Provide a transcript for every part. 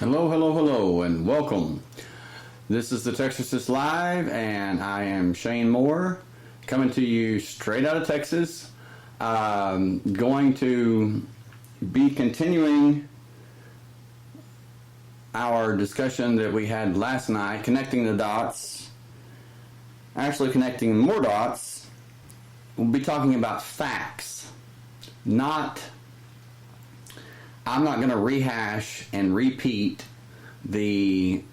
Hello, hello, hello, and welcome. This is the Texorcist Live, and I am Shane Moore, coming to you straight out of Texas. Going to be continuing our discussion that we had last night, connecting the dots, actually connecting more dots. We'll be talking about facts, I'm not going to rehash and repeat the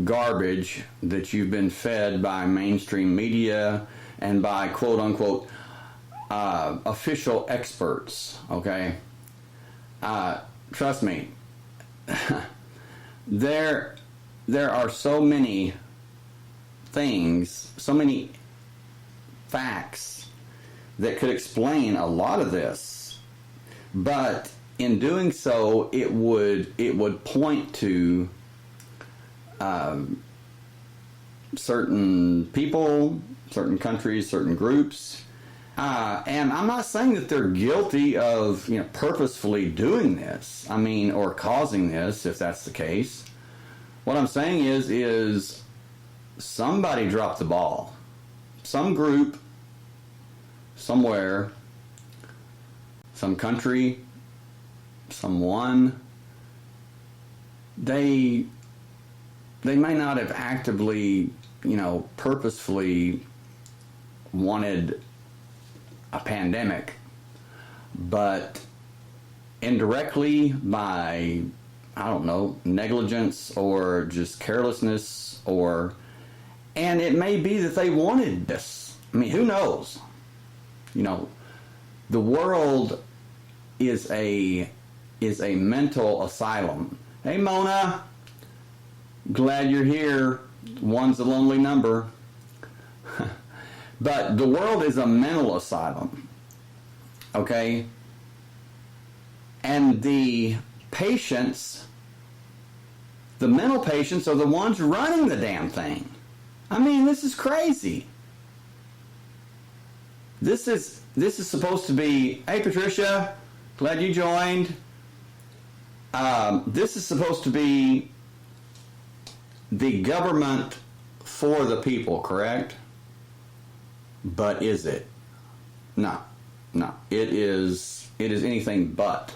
garbage that you've been fed by mainstream media and by quote-unquote official experts, okay? Trust me, there are so many things, so many facts that could explain a lot of this, but in doing so, it would point to certain people, certain countries, certain groups, and I'm not saying that they're guilty of purposefully doing this. I mean, or causing this, if that's the case. What I'm saying is somebody dropped the ball. Some group, somewhere, some country, someone, they may not have actively, purposefully wanted a pandemic, but indirectly by, negligence or just carelessness, and it may be that they wanted this. I mean, who knows? The world is a mental asylum. Hey, Mona, glad you're here. One's a lonely number. But the world is a mental asylum, okay? And the patients, the mental patients, are the ones running the damn thing. I mean, this is crazy. This is supposed to be, hey, Patricia, glad you joined. This is supposed to be the government for the people, correct? But is it? No. It is anything but.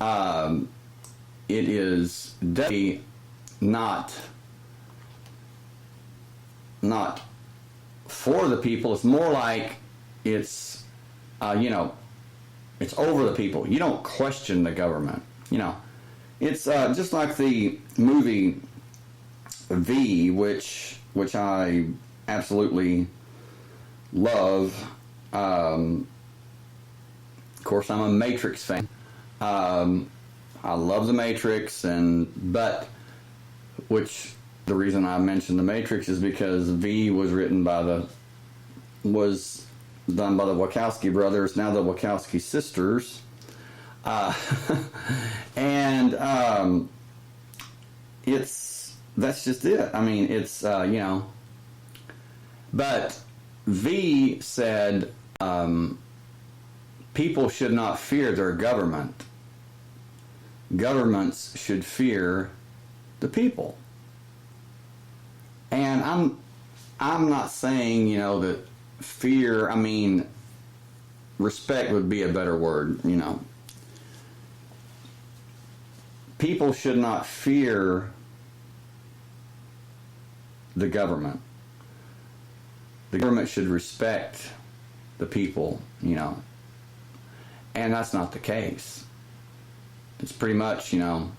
It is definitely not for the people. It's more like it's it's over the people. You don't question the government. It's just like the movie V, which I absolutely love. Of course, I'm a Matrix fan. I love the Matrix, but the reason I mentioned the Matrix is because V was done by the Wachowski brothers, now the Wachowski sisters. And that's just it. I mean, it's but V said people should not fear their government. Governments should fear the people. And I'm not saying that fear, I mean, respect would be a better word, People should not fear the government. The government should respect the people, And that's not the case. It's pretty much, you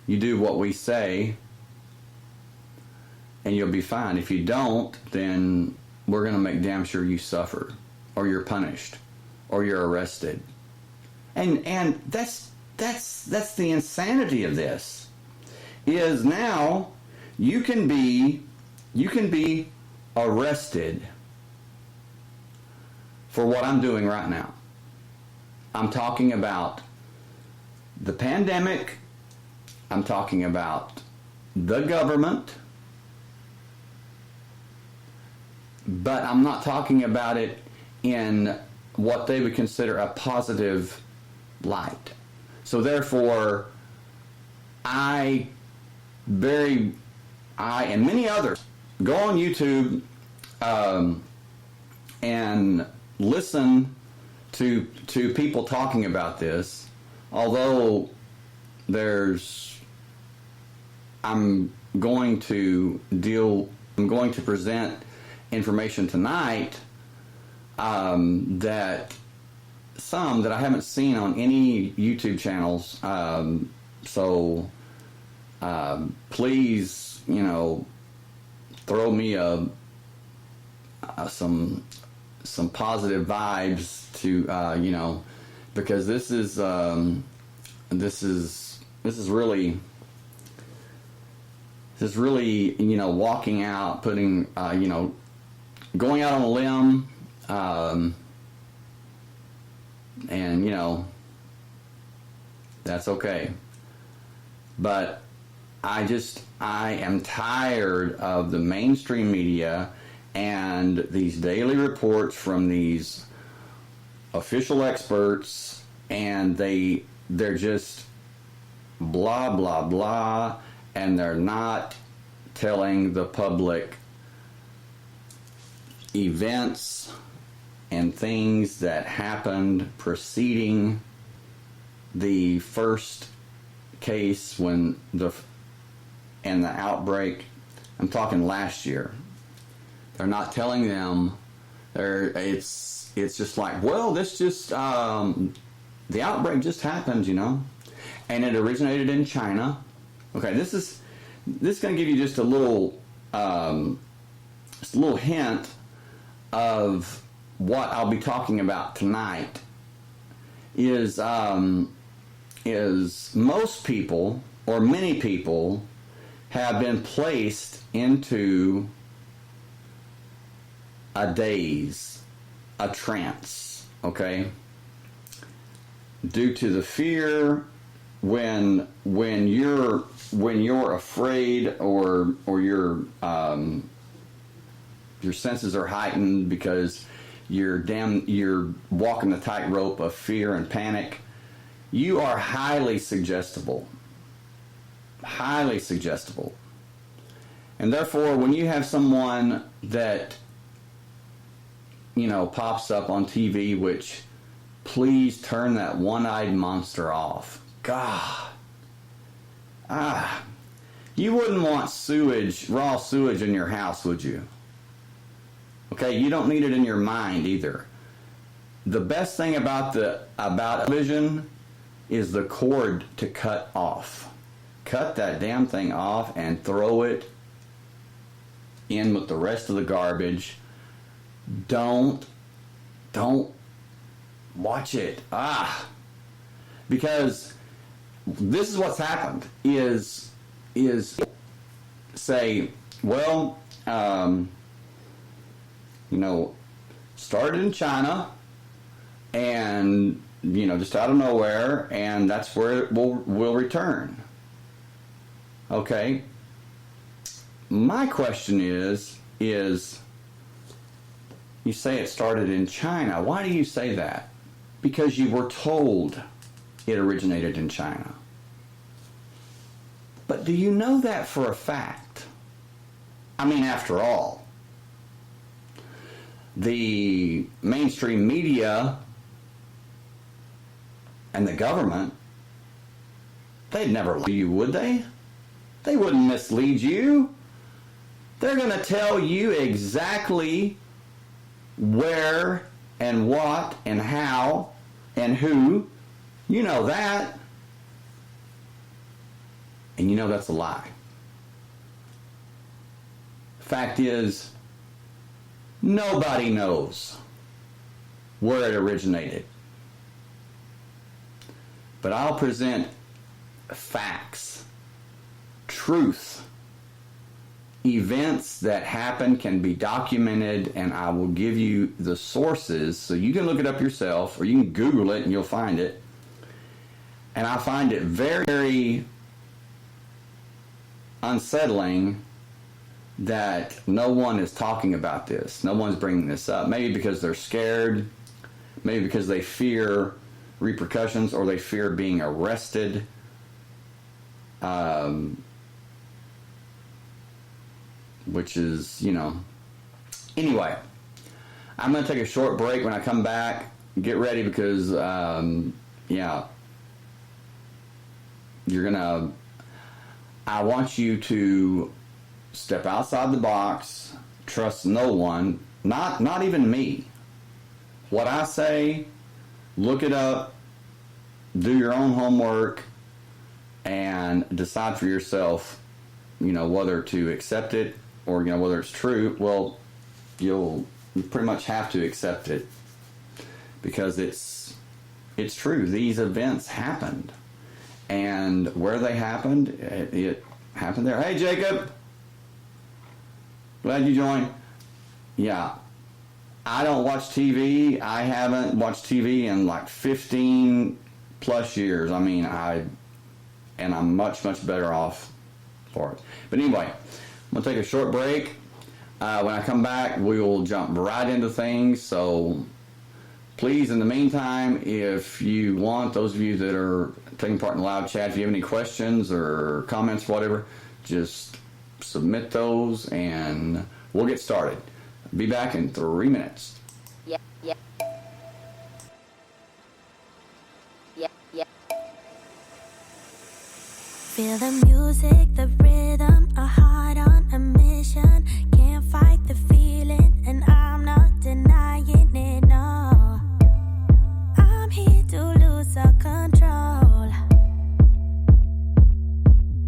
do what we say and you'll be fine. If you don't, then we're going to make damn sure you suffer, or you're punished, or you're arrested. And that's the insanity of this. Is now you can be arrested for what I'm doing right now. I'm talking about the pandemic. I'm talking about the government. But I'm not talking about it in what they would consider a positive light. So therefore, I and many others go on YouTube and listen to people talking about this. Although I'm going to present information tonight that I haven't seen on any YouTube channels. So please, throw me some positive vibes to because this is really walking out, putting going out on a limb, and that's okay. But I am tired of the mainstream media and these daily reports from these official experts, and they're just blah blah blah, and they're not telling the public events and things that happened preceding the first case and the outbreak. I'm talking last year. They're not telling them. It's just like, well, this just the outbreak just happened, and it originated in China. Okay, this is going to give you just a little hint of what I'll be talking about tonight. Is most people, or many people, have been placed into a daze, a trance, okay? Due to the fear, when you're afraid, or your senses are heightened because you're walking the tightrope of fear and panic, you are highly suggestible. Highly suggestible. And therefore, when you have someone that pops up on TV, which, please turn that one-eyed monster off. God. You wouldn't want raw sewage in your house, would you? Okay, you don't need it in your mind either. The best thing about television is the cord to cut off. Cut that damn thing off and throw it in with the rest of the garbage. Don't watch it. Because this is what's happened is say, well, started in China, and just out of nowhere, and that's where it will return. Okay. My question is you say it started in China. Why do you say that? Because you were told it originated in China. But do you know that for a fact? I mean, after all, the mainstream media and the government, they'd never lie to you, would they? They wouldn't mislead you. They're going to tell you exactly where and what and how and who. You know that. And you know that's a lie. Fact is, nobody knows where it originated. But I'll present facts, truth. Events that happen can be documented, and I will give you the sources so you can look it up yourself, or you can Google it and you'll find it. And I find it very, very unsettling that no one is talking about this. No one's bringing this up. Maybe because they're scared, maybe because they fear repercussions, or they fear being arrested. which is, anyway, I'm going to take a short break. When I come back, get ready because, I want you to step outside the box, trust no one, not even me. What I say, look it up, do your own homework, and decide for yourself, whether to accept it or, whether it's true. Well, you pretty much have to accept it because it's true. These events happened. And where they happened, it happened there. Hey, Jacob. Glad you joined. Yeah. I don't watch TV. I haven't watched TV in like 15 plus years. I mean, I'm much, much better off for it. But anyway, I'm going to take a short break. When I come back, we will jump right into things. So please, in the meantime, if you want, those of you that are taking part in the live chat, if you have any questions or comments, whatever, just submit those and we'll get started. Be back in 3 minutes. Yeah. Feel the music, the rhythm, a heart on a mission. Can't fight the feeling, and I'm not denying it, no. I'm here to lose all control.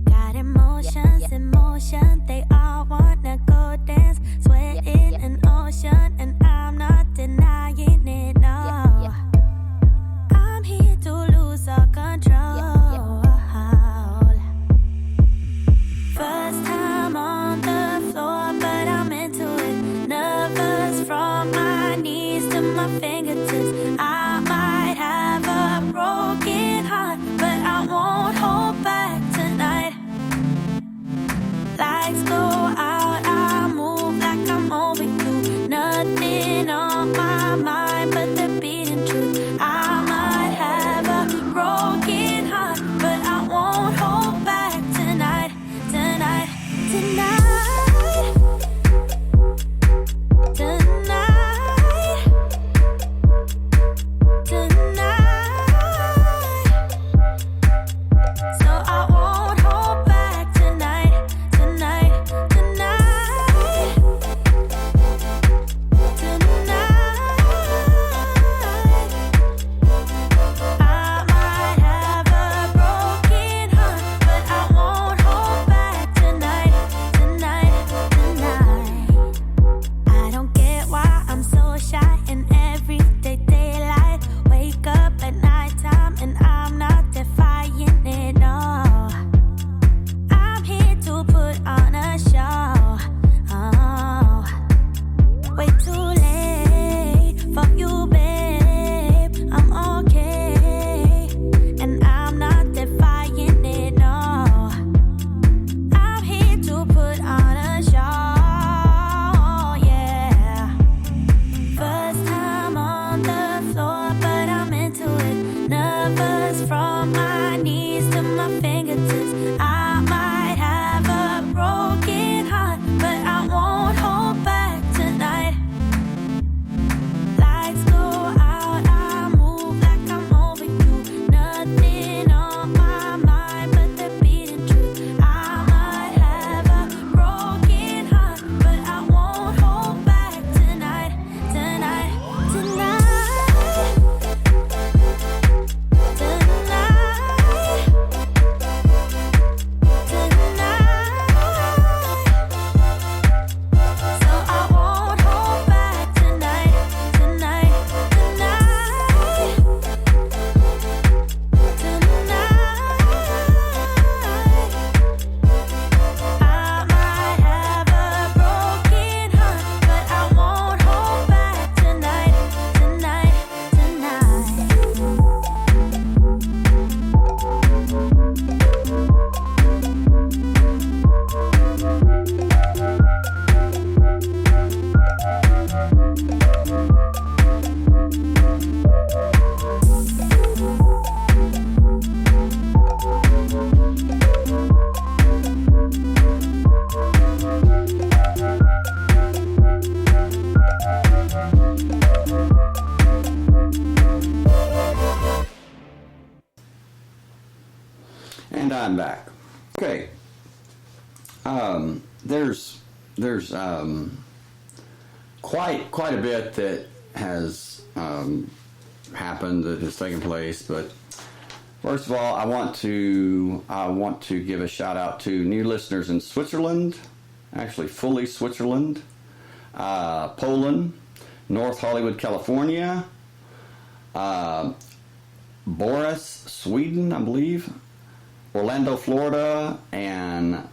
Got emotions in motion, they all wanna go dance. Sweat in an ocean, and I'm not denying it, no. I'm here to lose all control. And I'm back. Okay. There's quite a bit that has happened, that has taken place. But first of all, I want to give a shout out to new listeners in Switzerland, actually fully Switzerland, Poland, North Hollywood, California, Boris, Sweden, I believe, Orlando, Florida, and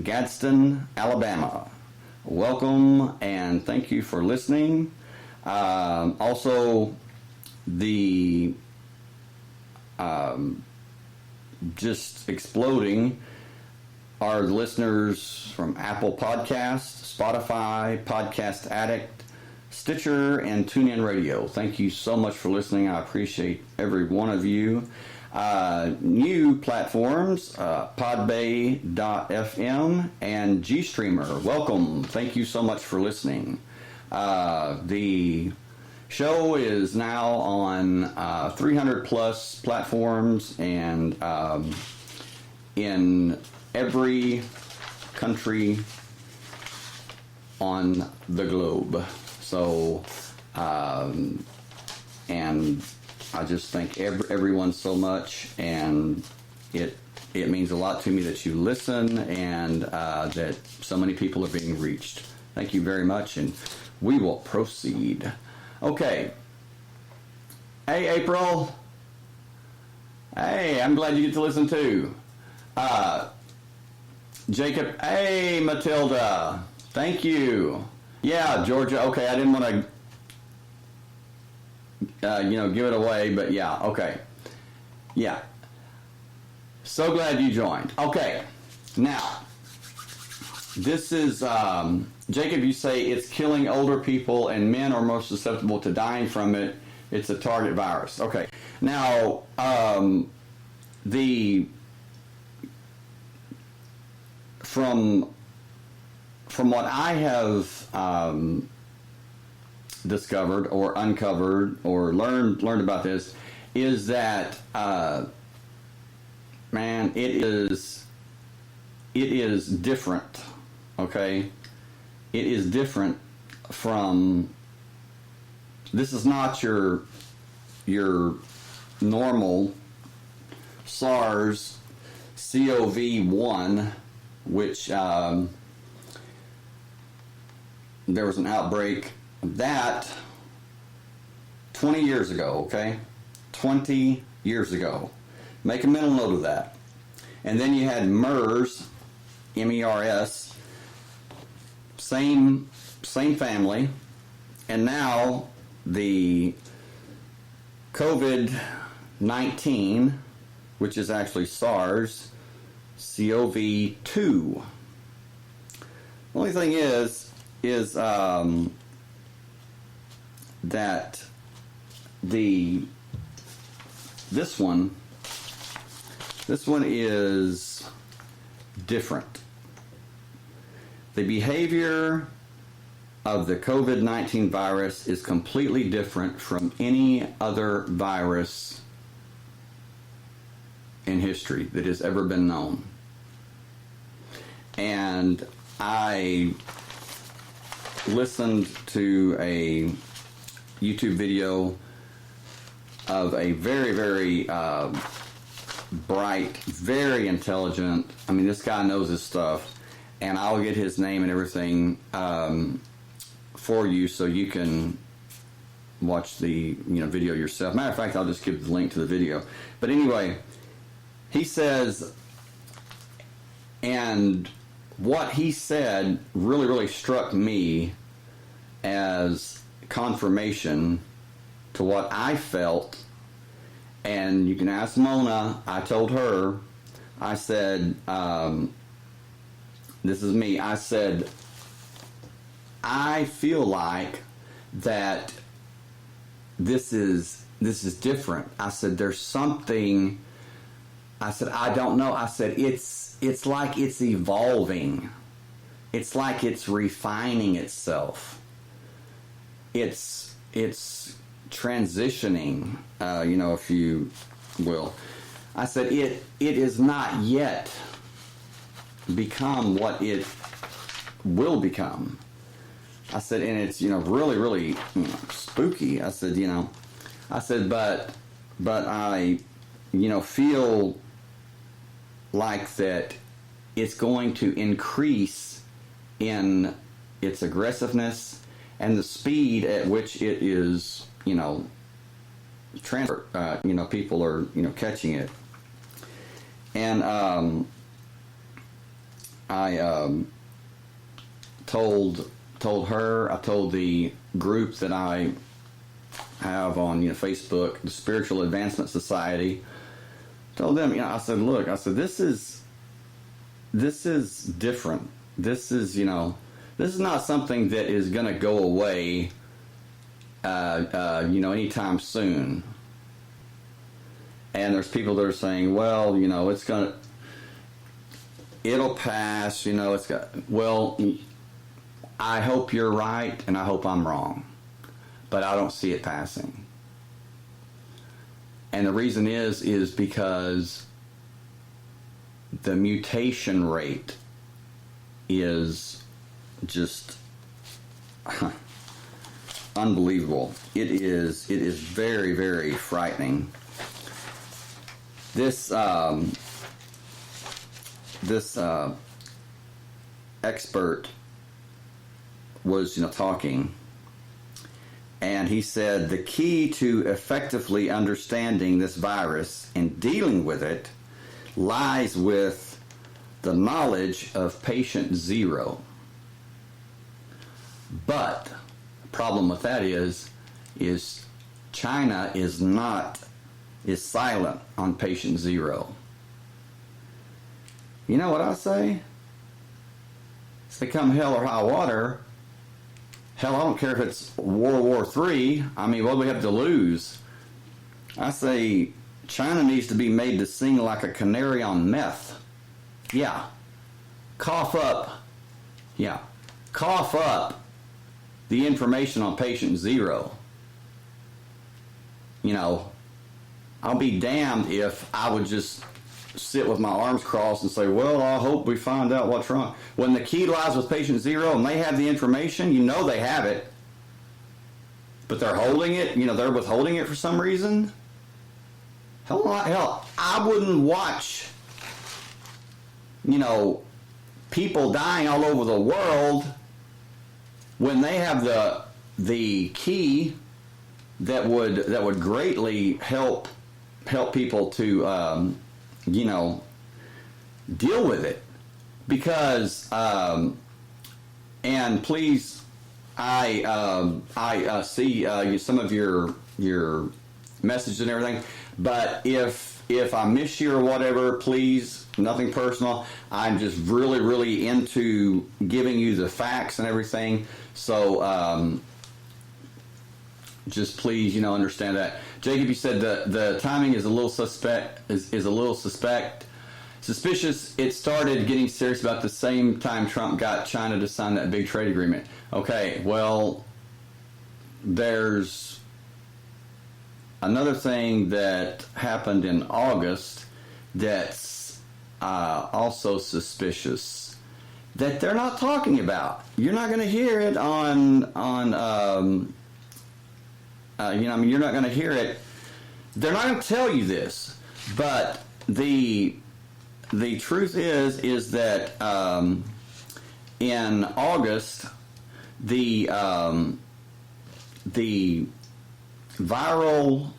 Gadsden, Alabama. Welcome and thank you for listening. Also, the just exploding are listeners from Apple Podcasts, Spotify, Podcast Addict, Stitcher, and TuneIn Radio. Thank you so much for listening. I appreciate every one of you. New platforms, podbay.fm and GStreamer. Welcome. Thank you so much for listening. The show is now on 300 plus platforms and in every country on the globe. So, and I just thank everyone so much, and it means a lot to me that you listen and that so many people are being reached. Thank you very much, and we will proceed. Okay. Hey, April. Hey, I'm glad you get to listen too. Jacob. Hey, Matilda. Thank you. Yeah, Georgia. Okay, I didn't want to give it away, but yeah, okay. Yeah. So glad you joined. Okay. Now, this is, Jacob, you say it's killing older people and men are most susceptible to dying from it. It's a target virus. Okay. Now, from what I have discovered or uncovered or learned about this is that man, it is different. Okay, it is different from. This is not your normal SARS CoV-1, which there was an outbreak of that 20 years ago, okay? 20 years ago. Make a mental note of that. And then you had MERS, M-E-R-S, same family, and now the COVID-19, which is actually SARS, CoV-2. The only thing is that this one is different. The behavior of the COVID-19 virus is completely different from any other virus in history that has ever been known. And I listened to a YouTube video of a very, very bright, very intelligent, I mean, this guy knows his stuff, and I'll get his name and everything for you so you can watch the video yourself. Matter of fact, I'll just give the link to the video. But anyway, he says, and what he said really, really struck me as confirmation to what I felt. And you can ask Mona. I told her, I said, this is me. I said, I feel like that this is different. I said, there's something. I said, I don't know. I said, it's like it's evolving. It's like it's refining itself. It's transitioning, if you will. I said, it is not yet become what it will become. I said, and it's, really, really, spooky. I said, but I, feel like that it's going to increase in its aggressiveness and the speed at which it is, transfer. People are, catching it. And I told her, I told the group that I have on Facebook, the Spiritual Advancement Society, told them, I said, look, this is different. This is not something that is going to go away, anytime soon. And there's people that are saying, well, it'll pass, I hope you're right and I hope I'm wrong, but I don't see it passing. And the reason is because the mutation rate is just unbelievable. It is very, very frightening. This expert was talking, and he said the key to effectively understanding this virus and dealing with it lies with the knowledge of patient zero. But the problem with that is China is silent on patient zero. You know what I say? If they come hell or high water, hell, I don't care if it's World War III. I mean, what do we have to lose? I say China needs to be made to sing like a canary on meth. Yeah. Cough up. Yeah. Cough up the information on patient zero. I'll be damned if I would just sit with my arms crossed and say, well, I hope we find out what's wrong. When the key lies with patient zero and they have the information, they have it. But they're holding it, they're withholding it for some reason. Hell, I wouldn't watch, people dying all over the world when they have the key that would greatly help people to deal with it. Because and please, I see some of your messages and everything, but if I miss you or whatever, please, nothing personal. I'm just really, really into giving you the facts and everything. So just please, understand that. Jacob, you said the timing is a little suspicious. It started getting serious about the same time Trump got China to sign that big trade agreement. Okay, well, there's another thing that happened in August that's also suspicious that they're not talking about. You're not going to hear it on you're not going to hear it. They're not going to tell you this, but the truth is that in August, the viral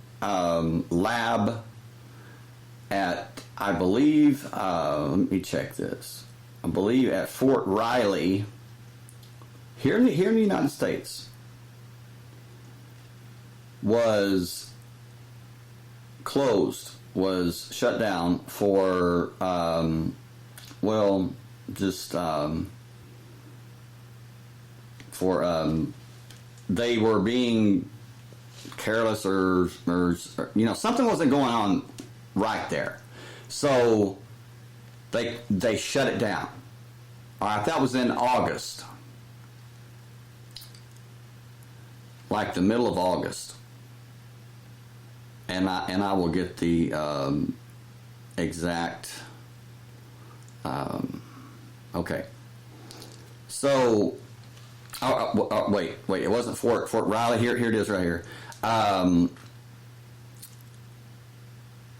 lab at, I believe, let me check this. I believe at Fort Riley, here in the United States, was closed, was shut down for, they were being careless or something wasn't going on right there. So they shut it down. All right, that was in August. Like the middle of August. And I will get the exact. Okay. So, wait. It wasn't Fort Riley. Here it is right here.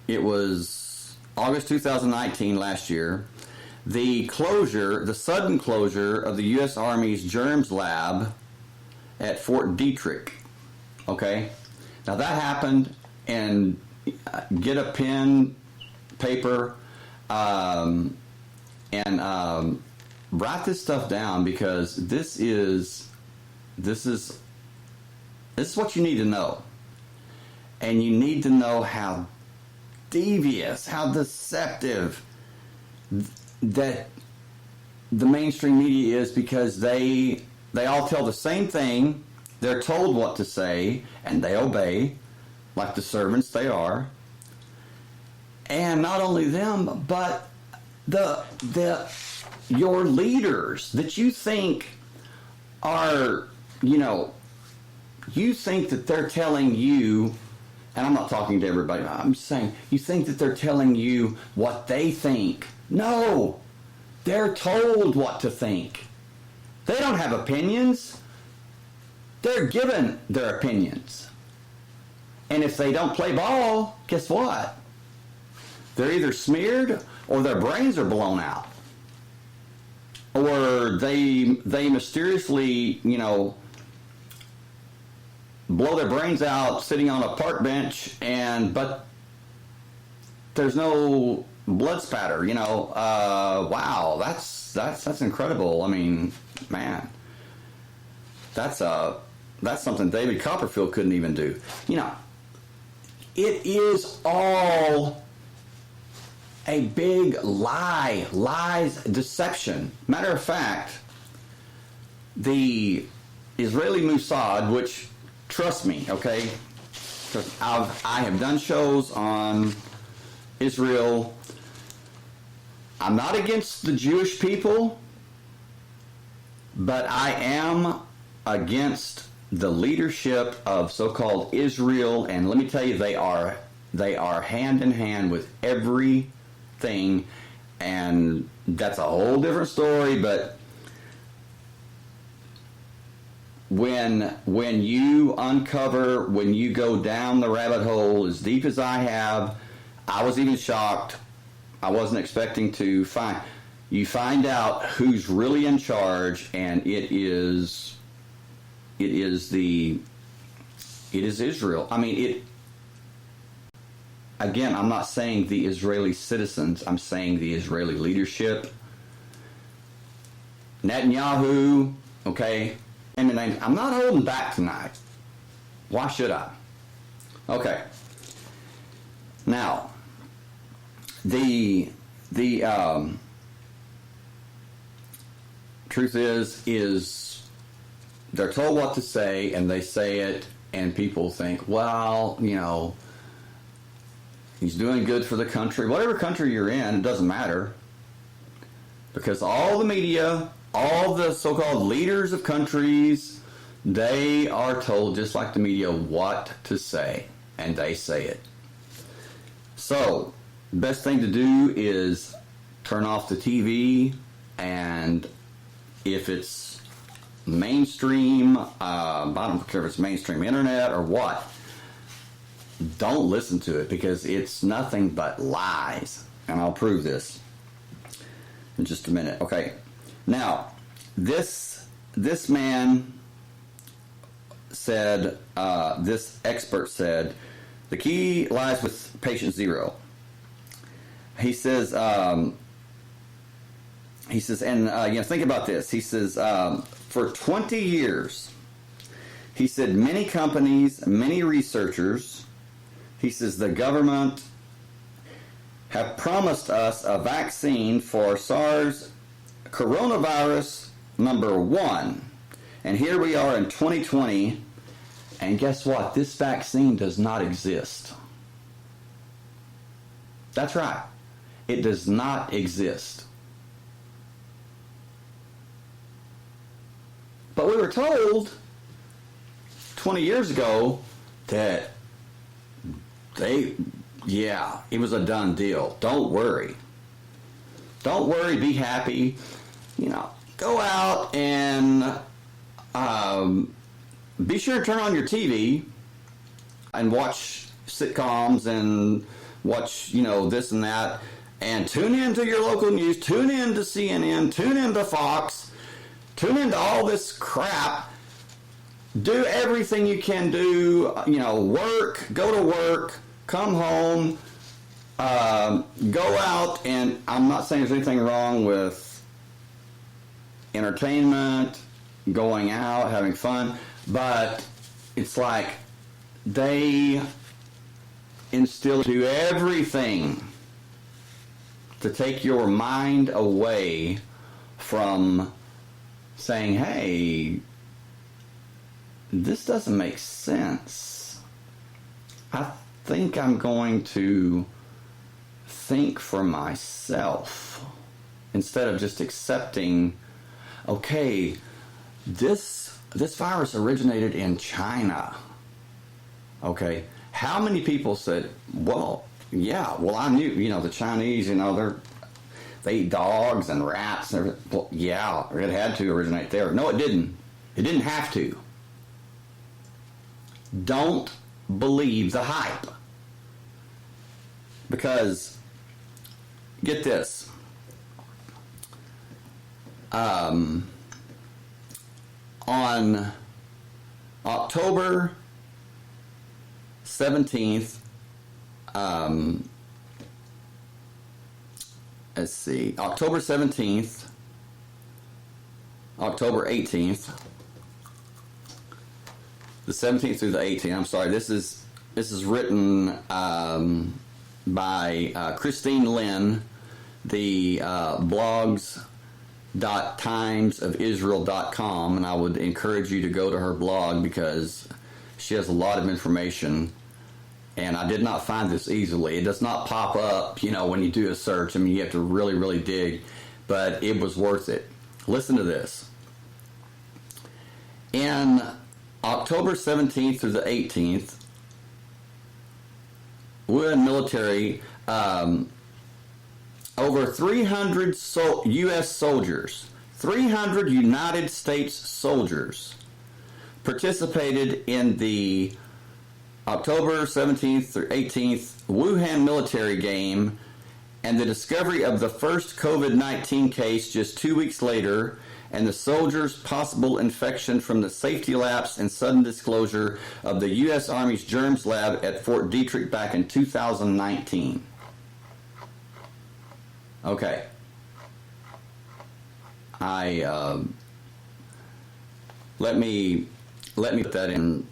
It was August 2019, last year. The sudden closure of the U.S. Army's germs lab at Fort Detrick. Okay? Now that happened, and get a pen, paper, and write this stuff down, because this is what you need to know. And you need to know how devious, how deceptive that the mainstream media is, because they all tell the same thing. They're told what to say, and they obey, like the servants they are. And not only them, but your leaders that you think are, you think that they're telling you, and I'm not talking to everybody, I'm saying you think that they're telling you what they think. No, they're told what to think. They don't have opinions. They're given their opinions. And if they don't play ball, guess what? They're either smeared, or their brains are blown out. Or they mysteriously, blow their brains out sitting on a park bench, but there's no blood spatter. Wow, that's incredible. I mean, man, that's something David Copperfield couldn't even do. It is all a big lies, deception. Matter of fact, the Israeli Mossad, which, trust me, okay, because I have done shows on Israel. I'm not against the Jewish people, but I am against the leadership of so-called Israel, and let me tell you, they are hand in hand with everything, and that's a whole different story. But when you go down the rabbit hole as deep as I have, I was even shocked. I wasn't expecting to find out who's really in charge, and it is Israel. I mean, again, I'm not saying the Israeli citizens, I'm saying the Israeli leadership. Netanyahu, okay, I'm not holding back tonight. Why should I? Okay. Now, the truth is they're told what to say, and they say it, and people think, well, he's doing good for the country. Whatever country you're in, it doesn't matter. Because all the media, all the so-called leaders of countries, they are told, just like the media, what to say. And they say it. So, the best thing to do is turn off the TV, and if it's mainstream, I don't care if it's mainstream internet or what, don't listen to it, because it's nothing but lies. And I'll prove this in just a minute. Okay. Now, this man said, this expert said, the key lies with patient zero. He says, and think about this. He says, for 20 years, he said, many companies, many researchers, he says, the government have promised us a vaccine for SARS coronavirus number 1. And here we are in 2020, and guess what? This vaccine does not exist. That's right. It does not exist. But we were told 20 years ago that yeah, it was a done deal. Don't worry. Don't worry, be happy. Go out and be sure to turn on your TV and watch sitcoms and watch, this and that. And tune in to your local news. Tune in to CNN. Tune in to Fox. Tune in to all this crap. Do everything you can do. Work. Go to work. Come home. Go out. And I'm not saying there's anything wrong with entertainment, going out, having fun. But it's like they instill to everything to take your mind away from saying, hey, this doesn't make sense. I think I'm going to think for myself instead of just accepting, okay, this virus originated in China. Okay, how many people said, well, yeah, well, I knew, the Chinese, they eat dogs and rats and everything. Well, yeah, it had to originate there. No, it didn't. It didn't have to. Don't believe the hype. Because, get this. On October 17th, let's see, October 17th, October 18th, the 17th through the 18th. I'm sorry, this is written by Christine Lynn, the blogs.timesofisrael.com, and I would encourage you to go to her blog because she has a lot of information. And I did not find this easily. It does not pop up, when you do a search. I mean, you have to really, really dig. But it was worth it. Listen to this. In October 17th through the 18th, Wuhan military, over 300 U.S. soldiers, 300 United States soldiers participated in the October 17th through 18th Wuhan military game, and the discovery of the first COVID-19 case just 2 weeks later, and the soldiers' possible infection from the safety lapse and sudden disclosure of the U.S. Army's germs lab at Fort Detrick back in 2019. Okay. Let me put that in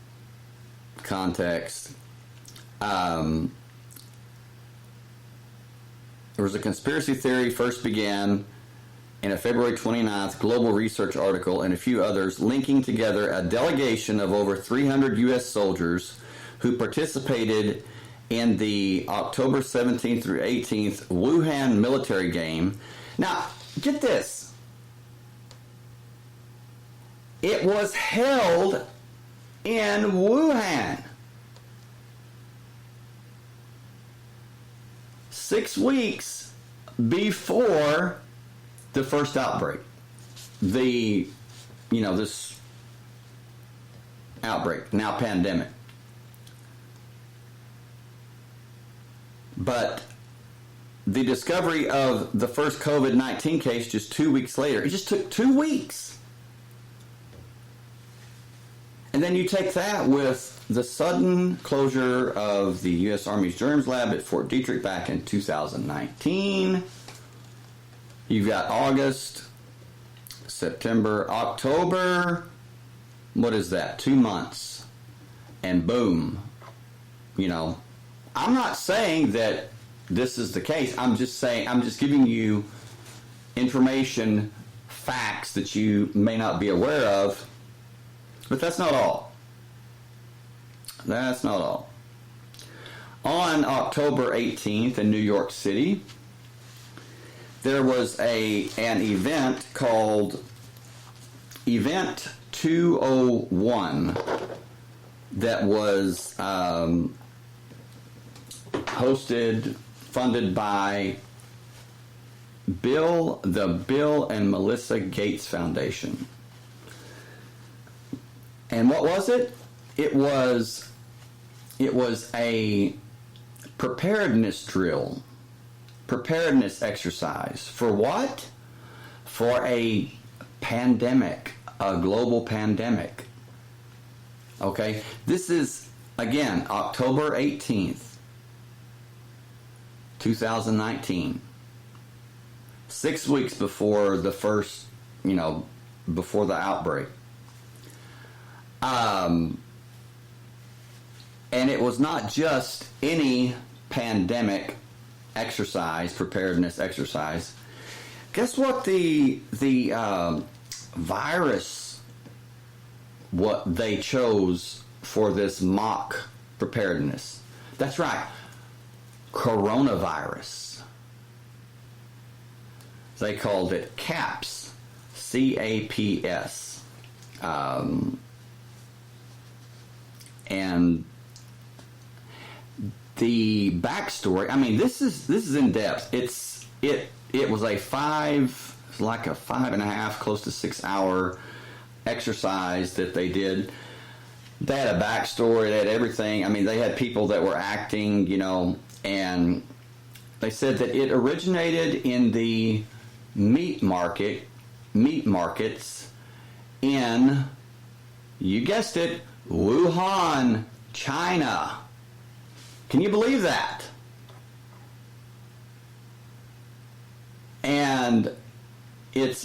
context. There was a conspiracy theory first began in a February 29th Global Research article and a few others linking together a delegation of over 300 U.S. soldiers who participated in the October 17th through 18th Wuhan military game. Now, get this. It was held in Wuhan. 6 weeks before the first outbreak. This outbreak, now pandemic. But the discovery of the first COVID-19 case just 2 weeks later, it just took 2 weeks. And then you take that with the sudden closure of the U.S. Army's germs lab at Fort Detrick back in 2019. You've got August, September, October. What is that? 2 months. And boom. I'm not saying that this is the case. I'm just giving you information, facts that you may not be aware of. But that's not all. That's not all. On October 18th in New York City, there was an event called Event 201 that was, I funded by the Bill and Melinda Gates Foundation. And what was it? It was a preparedness drill, preparedness exercise. For what? For a pandemic, a global pandemic. Okay? This is, again, October 18th, 2019. 6 weeks before the first, before the outbreak. And it was not just any pandemic exercise, preparedness exercise. Guess what the virus, what they chose for this mock preparedness? That's right, coronavirus. They called it CAPS, C-A-P-S. And the backstory, I mean, this is in depth. It was a 5.5, close to 6 hour exercise that they did. They had a backstory, they had everything. I mean, they had people that were acting, and they said that it originated in the meat markets in, you guessed it, Wuhan, China. Can you believe that? And it's,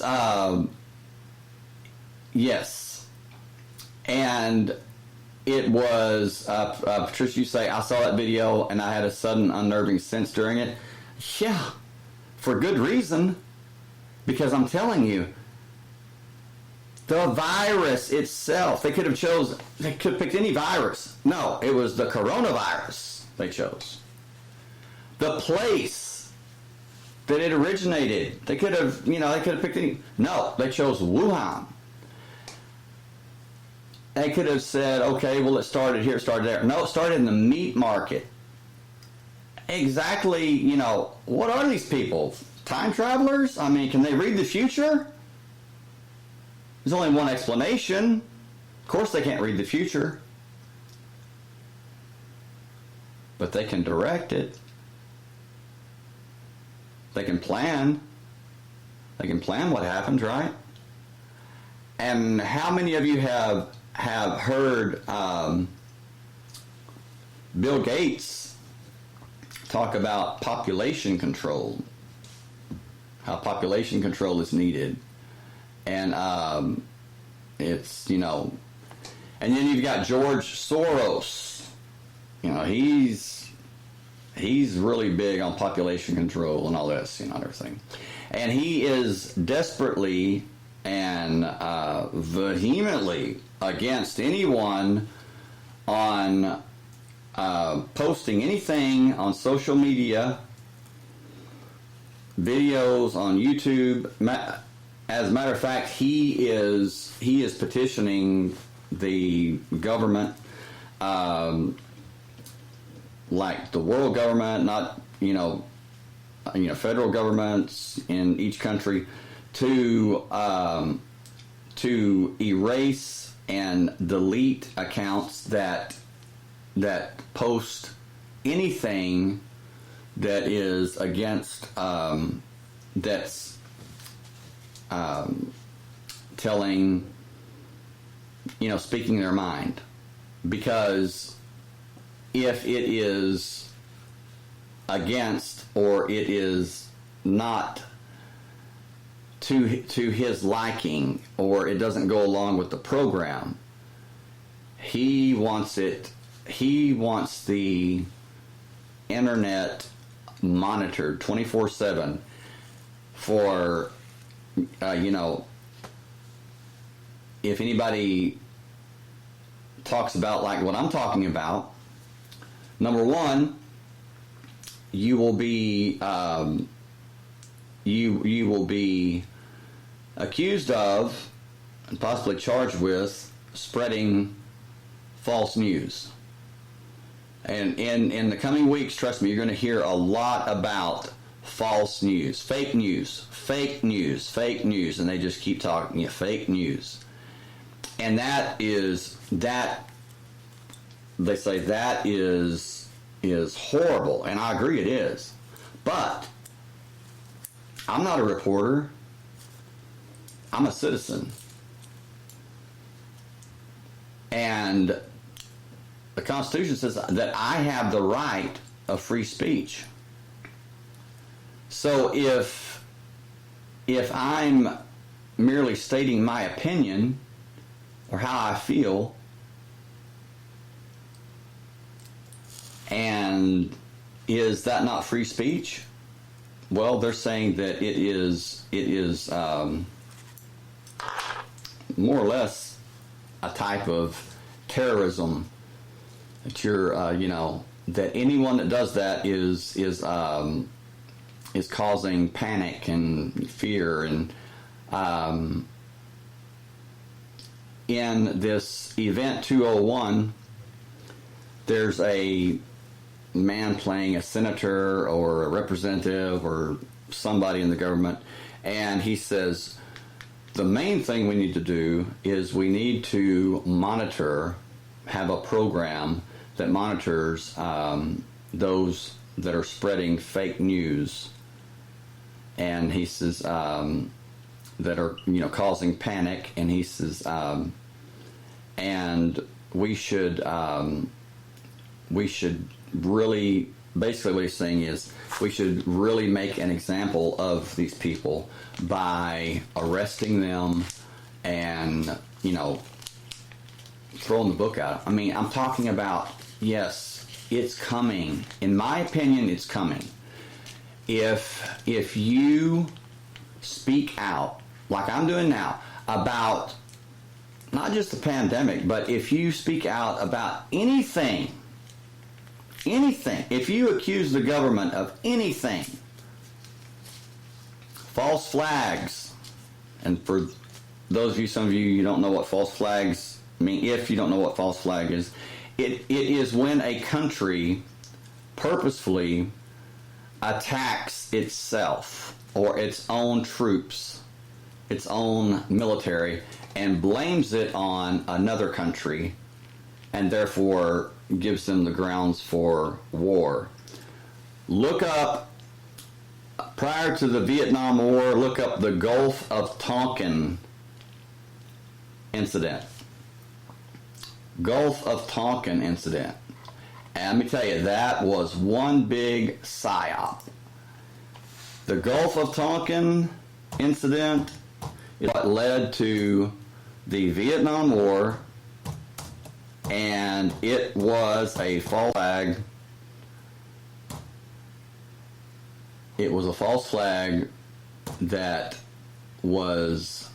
yes. And it was, Patricia, you say, I saw that video and I had a sudden unnerving sense during it. Yeah, for good reason. Because I'm telling you, the virus itself, they could have picked any virus. No, it was the coronavirus they chose. The place that it originated, they could have picked any. No, they chose Wuhan. They could have said, okay, well, it started here, it started there. No, it started in the meat market. Exactly, what are these people? Time travelers? I mean, can they read the future? There's only one explanation. Of course they can't read the future. But they can direct it. They can plan. They can plan what happens, right? And how many of you have heard Bill Gates talk about population control? How population control is needed. And it's, and then you've got George Soros. He's really big on population control and all this, and everything. And he is desperately and vehemently against anyone on posting anything on social media, videos on YouTube. As a matter of fact, he is petitioning the government, like the world government, not federal governments in each country, to erase and delete accounts that post anything that is against that's telling, speaking their mind. Because if it is against, or it is not to his liking, or it doesn't go along with the program, he wants the internet monitored 24/7 for, if anybody talks about like what I'm talking about, number one, you will be you will be accused of and possibly charged with spreading false news. And in the coming weeks, trust me, you're going to hear a lot about false news, fake news, fake news, fake news, and they just keep talking, fake news. And that is, they say that is horrible, and I agree it is. But I'm not a reporter. I'm a citizen. And the Constitution says that I have the right of free speech. So if I'm merely stating my opinion or how I feel, and is that not free speech? Well, they're saying that it is more or less a type of terrorism. That you're, that anyone that does that is causing panic and fear. And in this event 201, there's a man playing a senator or a representative or somebody in the government, and he says the main thing we need to do is we need to have a program that monitors those that are spreading fake news, and he says that are causing panic, and he says and we should really, basically what he's saying is we should really make an example of these people by arresting them and throwing the book out. I mean, I'm talking about, yes, it's coming. In my opinion, it's coming. If you speak out, like I'm doing now, about not just the pandemic, but if you speak out about anything, if you accuse the government of anything, false flags, and for those of you, some of you don't know what false flags mean, if you don't know what false flag is, it is when a country purposefully attacks itself or its own troops, its own military, and blames it on another country, and therefore gives them the grounds for war. Look up, prior to the Vietnam War, look up the Gulf of Tonkin incident. Gulf of Tonkin incident. And let me tell you, that was one big psyop. The Gulf of Tonkin incident is what led to the Vietnam War, and it was a false flag. It was a false flag that was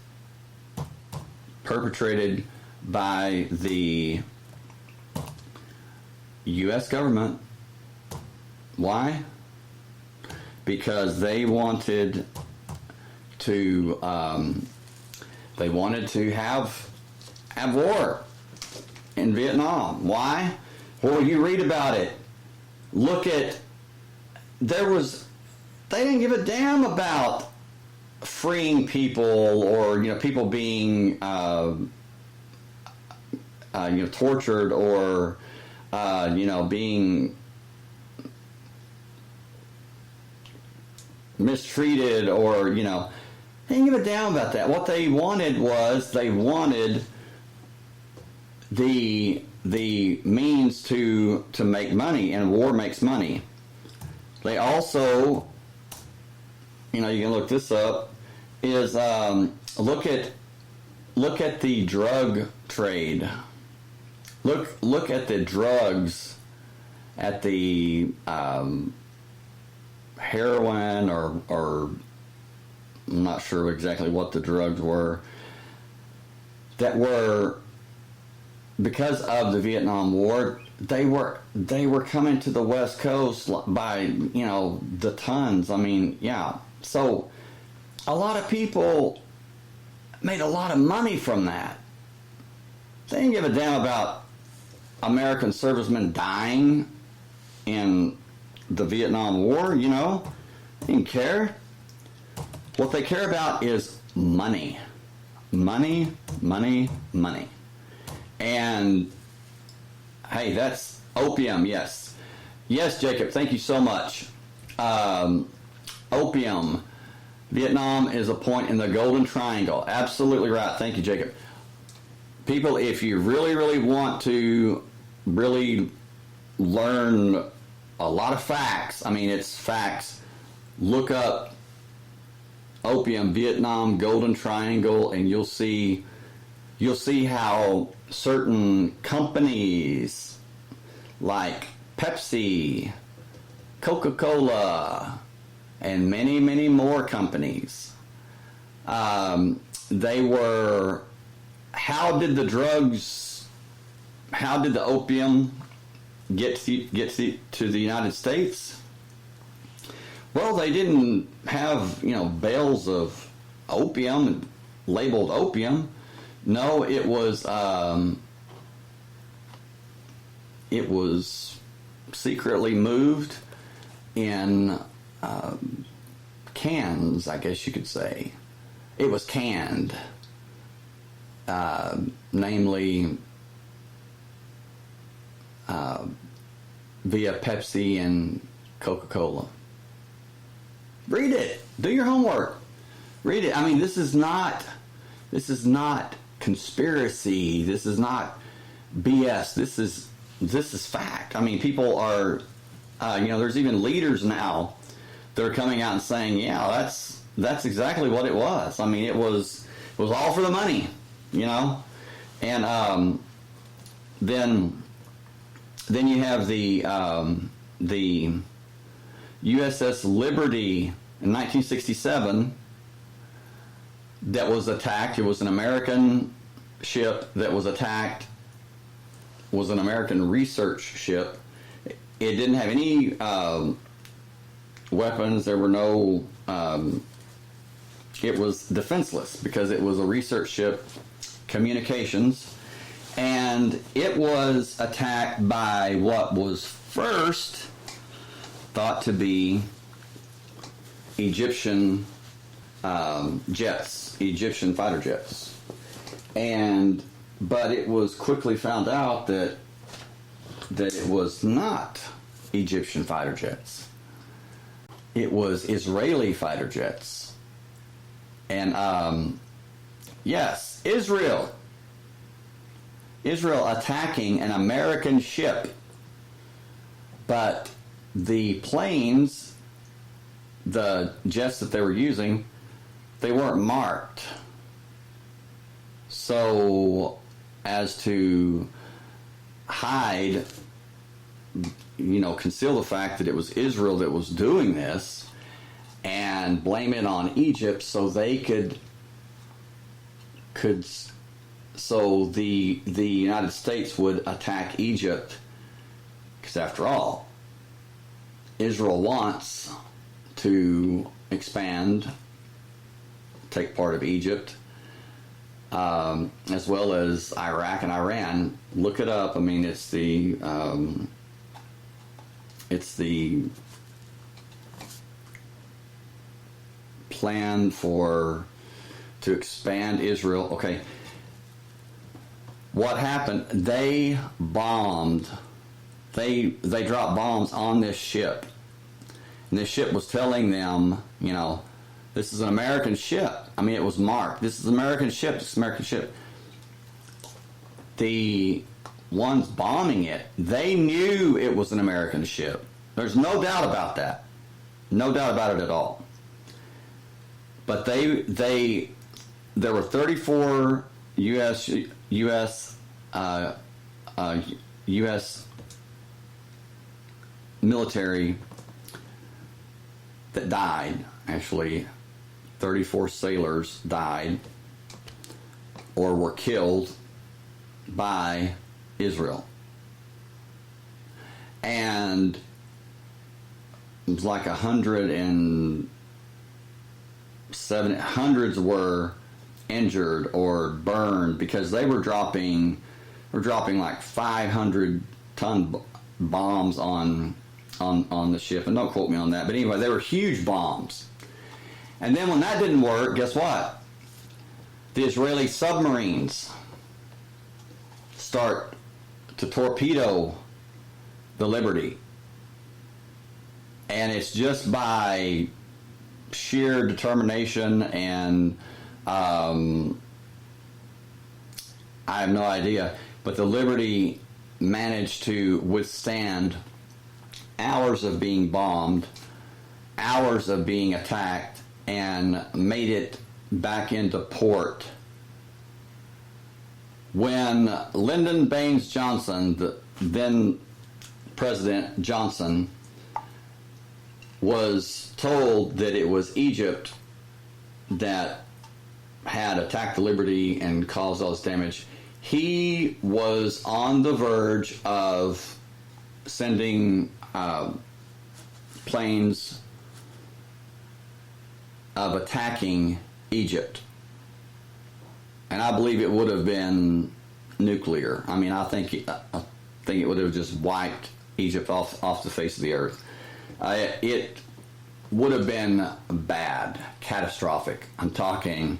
perpetrated by the U.S. government. Why? Because they wanted to have war in Vietnam. Why? Well, you read about it. They didn't give a damn about freeing people or people being tortured or being mistreated or they didn't give a damn about that. What they wanted was the means to make money, and war makes money. They also, you can look this up, is look at the drug trade. Look at the drugs, at the heroin or I'm not sure exactly what the drugs were that were, because of the Vietnam War, they were coming to the West Coast by the tons. I mean, yeah. So a lot of people made a lot of money from that. They didn't give a damn about American servicemen dying in the Vietnam War, you know. They didn't care. What they care about is money. Money, money, money. And, hey, that's opium, yes. Yes, Jacob, thank you so much. Opium. Vietnam is a point in the Golden Triangle. Absolutely right. Thank you, Jacob. People, if you really, really want to really learn a lot of facts, I mean, it's facts, look up opium, Vietnam, Golden Triangle, and you'll see how certain companies like Pepsi, Coca-Cola, and many, many more companies, they were, how did the opium get to the United States? Well, they didn't have, bales of opium labeled opium. No, it was secretly moved in cans, I guess you could say. It was canned, namely via Pepsi and Coca-Cola. Read it. Do your homework. Read it. I mean, this is not conspiracy. This is not BS. This is fact. I mean, people are, there's even leaders now that are coming out and saying, yeah, that's exactly what it was. I mean, it was all for the money, and then you have the USS Liberty in 1967 that was attacked. It was an American ship that was attacked. Was an American research ship. It didn't have any weapons. There were no. It was defenseless because it was a research ship, communications, and it was attacked by what was first thought to be Egyptian jets, Egyptian fighter jets, but it was quickly found out that it was not Egyptian fighter jets. It was Israeli fighter jets. And yes, Israel attacking an American ship, but the planes, the jets that they were using, they weren't marked. So as to hide, conceal the fact that it was Israel that was doing this and blame it on Egypt so they could so the United States would attack Egypt, because after all, Israel wants to expand, take part of Egypt, as well as Iraq and Iran. Look it up. I mean, it's the plan to expand Israel. Okay. What happened? They bombed. They dropped bombs on this ship. And this ship was telling them, this is an American ship. I mean, it was marked. This is an American ship. This is an American ship. The ones bombing it, they knew it was an American ship. There's no doubt about that. No doubt about it at all. But there were 34 U.S. military that died. Actually, 34 sailors died or were killed by Israel. And it was like 107, hundreds were injured or burned because they were dropping like 500-ton bombs on on the ship, and don't quote me on that. But anyway, they were huge bombs. And then when that didn't work, guess what? The Israeli submarines start to torpedo the Liberty. And it's just by sheer determination and I have no idea, but the Liberty managed to withstand hours of being bombed, hours of being attacked, and made it back into port. When Lyndon Baines Johnson, the then President Johnson, was told that it was Egypt that had attacked the Liberty and caused all this damage, he was on the verge of sending planes of attacking Egypt. And I believe it would have been nuclear. I mean, I think it would have just wiped Egypt off the face of the earth. It would have been bad, catastrophic. I'm talking,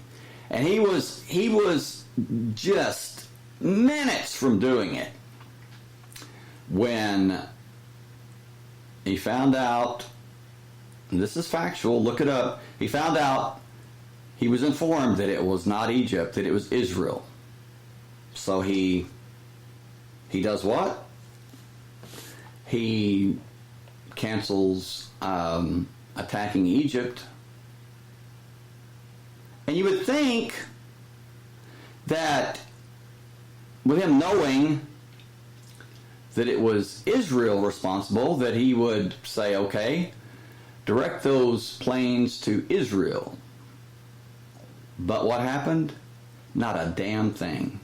and he was just minutes from doing it when he found out. And this is factual. Look it up. He found out. He was informed that it was not Egypt, that it was Israel. So he does what? He cancels attacking Egypt. And you would think that with him knowing that it was Israel responsible, that he would say, okay, direct those planes to Israel. But what happened? Not a damn thing.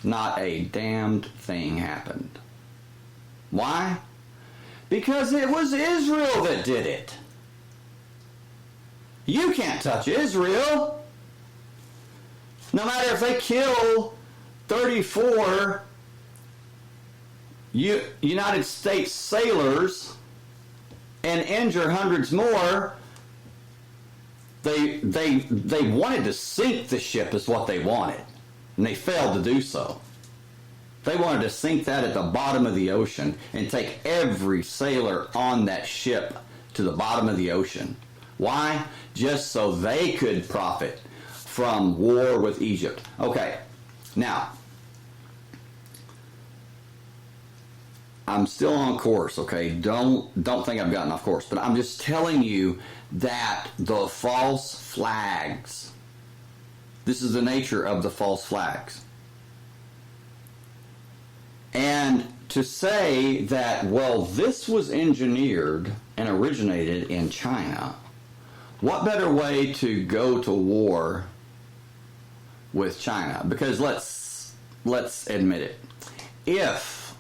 Not a damned thing happened. Why? Because it was Israel that did it. You can't touch Israel. No matter if they kill 34 United States sailors and injure hundreds more, they wanted to sink the ship is what they wanted. And they failed to do so. They wanted to sink that at the bottom of the ocean and take every sailor on that ship to the bottom of the ocean. Why? Just so they could profit from war with Egypt. Okay, now, I'm still on course, okay? Don't think I've gotten off course, but I'm just telling you that the false flags, this is the nature of the false flags. And to say that, well, this was engineered and originated in China, what better way to go to war with China? Because let's admit it. If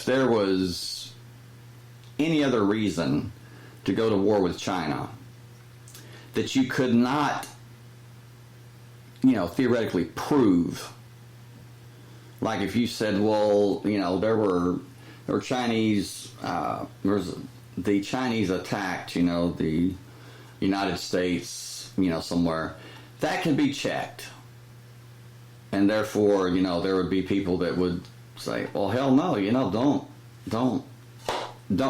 there was any other reason to go to war with China that you could not, theoretically prove, like if you said, well, there were Chinese, the Chinese attacked, the United States, somewhere, that can be checked. And therefore, there would be people that would say, well, hell no, don't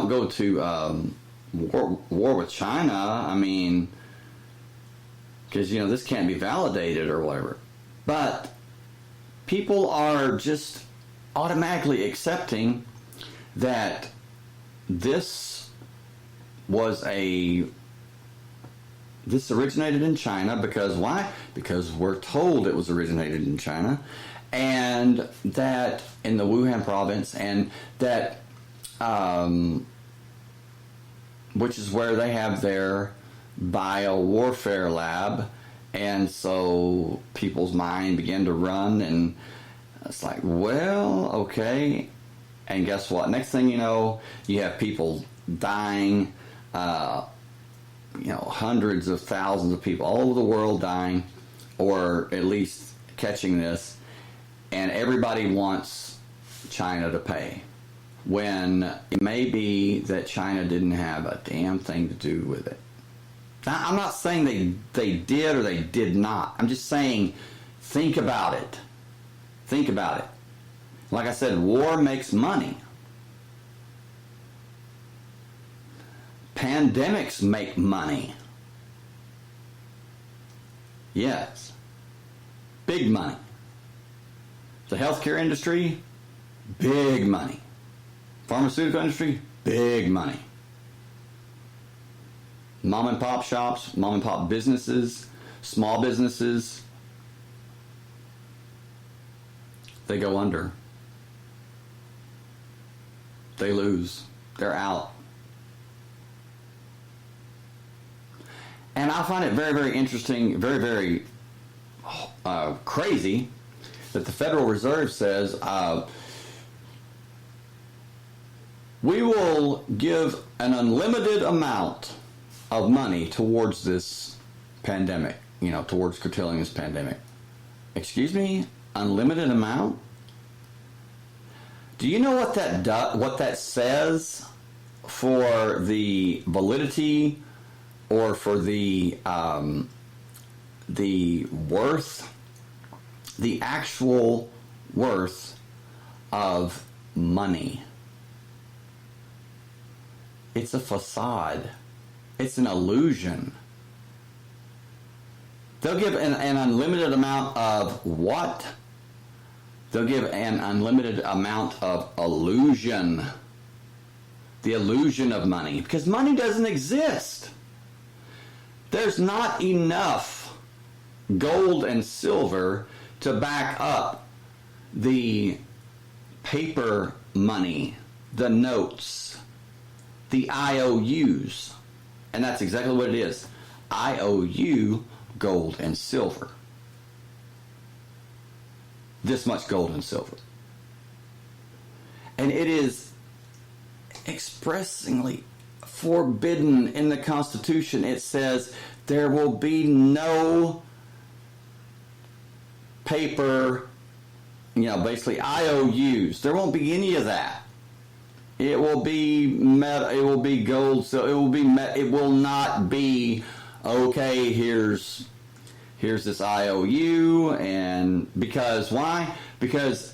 go to war with China. I mean, because this can't be validated or whatever. But people are just automatically accepting that this originated in China. Because why? Because we're told it was originated in China, and that in the Wuhan province, and that which is where they have their biowarfare lab. And so people's mind began to run, and it's like, well, okay. And guess what? Next thing you know, you have people dying, hundreds of thousands of people all over the world dying, or at least catching this, and everybody wants China to pay. when it may be that China didn't have a damn thing to do with it. Now, I'm not saying they did or they did not. I'm just saying, think about it. Think about it. Like I said, war makes money. Pandemics make money. Yes. Big money. The healthcare industry, big money. Pharmaceutical industry, big money. Mom and pop shops, mom and pop businesses, small businesses, they go under. They lose. They're out. And I find it very, very interesting, very, very crazy that the Federal Reserve says, we will give an unlimited amount of money towards this pandemic, towards curtailing this pandemic. Excuse me? Unlimited amount? Do you know what that says for the validity or for the worth, the actual worth of money? It's a facade. It's an illusion. They'll give an unlimited amount of what? They'll give an unlimited amount of illusion. The illusion of money. Because money doesn't exist. There's not enough gold and silver to back up the paper money, the notes, the IOUs. And that's exactly what it is. IOU, gold and silver. This much gold and silver. And it is expressly forbidden in the Constitution. It says there will be no paper, basically IOUs. There won't be any of that. It will be metal. It will be gold. So it will not be okay. Here's this IOU, and because why? Because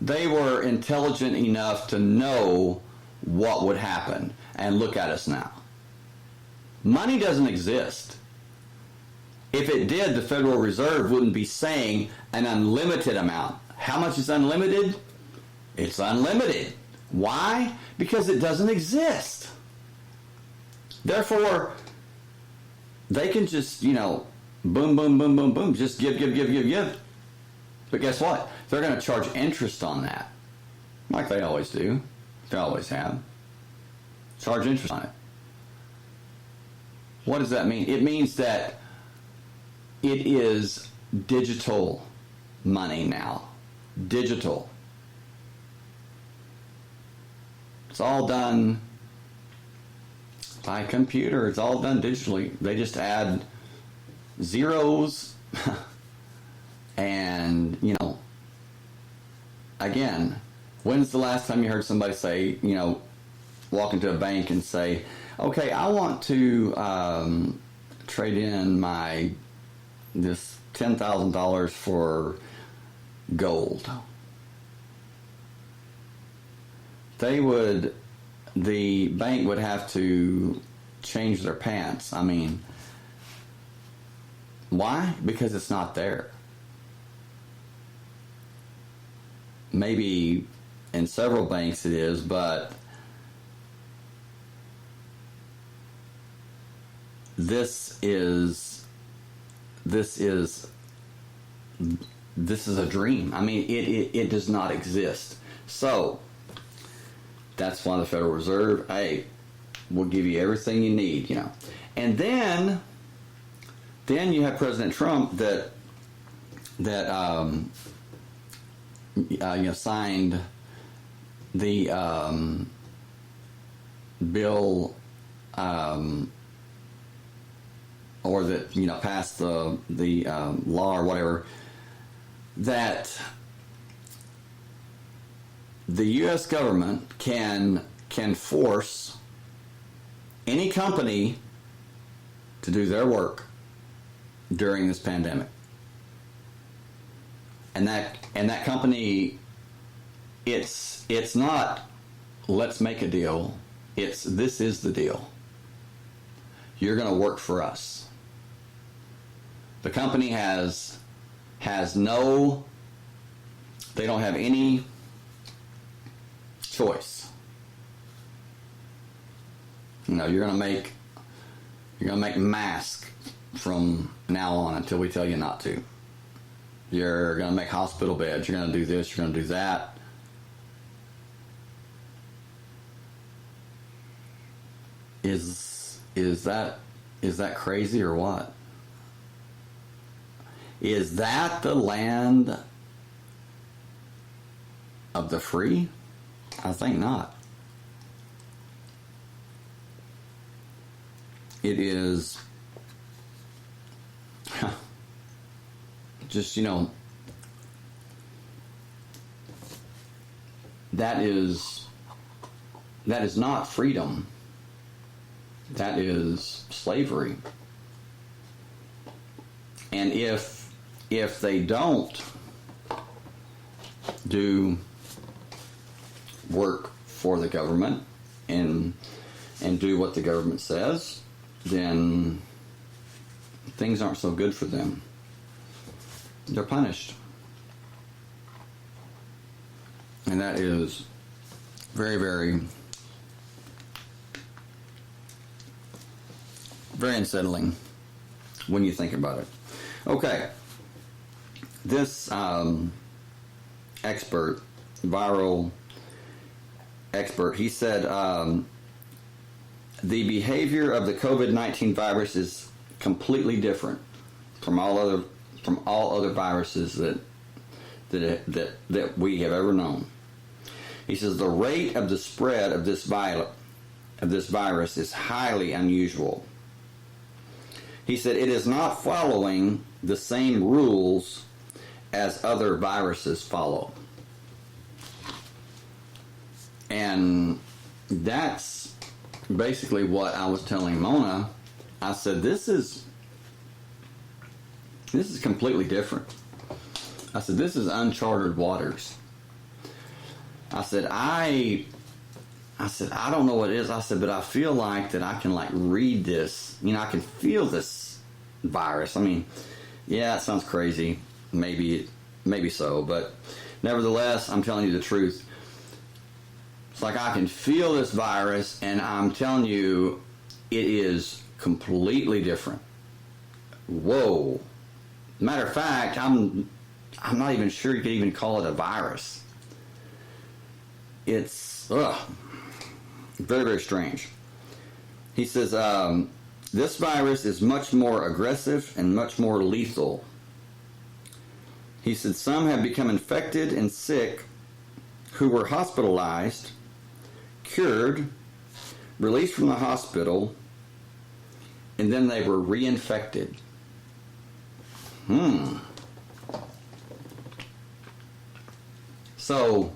they were intelligent enough to know what would happen. And look at us now. Money doesn't exist. If it did, the Federal Reserve wouldn't be saying an unlimited amount. How much is unlimited? It's unlimited. Why? Because it doesn't exist. Therefore, they can just, boom, boom, boom, boom, boom, just give. But guess what? They're going to charge interest on that. Like they always do. They always have. Charge interest on it. What does that mean? It means that it is digital money now. Digital. It's all done by computer. It's all done digitally. They just add zeros and, again, when's the last time you heard somebody say, walk into a bank and say, okay, I want to trade in this $10,000 for gold. The bank would have to change their pants. I mean, why? Because it's not there. Maybe in several banks it is, but this is a dream. I mean, it does not exist. So that's why the Federal Reserve, hey, we'll give you everything you need, And then you have President Trump that signed the bill, or that passed the law or whatever, that the U.S. government can force any company to do their work during this pandemic. And that company, it's not let's make a deal. It's this is the deal. You're going to work for us. The company has no, they don't have any choice. You know, you're going to make masks from now on until we tell you not to. You're going to make hospital beds. You're going to do this. You're going to do that. Is that crazy or what? Is that the land of the free? I think not. It is just, you know, that is not freedom. That is slavery. And if they don't do work for the government and do what the government says, then things aren't so good for them. They're punished. And that is very, very, very unsettling when you think about it. Okay. This expert, viral expert, he said the behavior of the COVID-19 virus is completely different from all other viruses that we have ever known. He says the rate of the spread of this virus is highly unusual. He said it is not following the same rules as other viruses follow. And that's basically what I was telling Mona. I said, this is completely different. I said, this is uncharted waters. I said, I don't know what it is. I said, but I feel like that I can read this. You know, I can feel this virus. I mean, yeah, it sounds crazy. Maybe so, but nevertheless, I'm telling you the truth. It's like I can feel this virus, and I'm telling you, it is completely different. Whoa. Matter of fact, I'm not even sure you could even call it a virus. It's very, very strange. He says, this virus is much more aggressive and much more lethal. He said some have become infected and sick who were hospitalized, cured, released from the hospital, and then they were reinfected. So,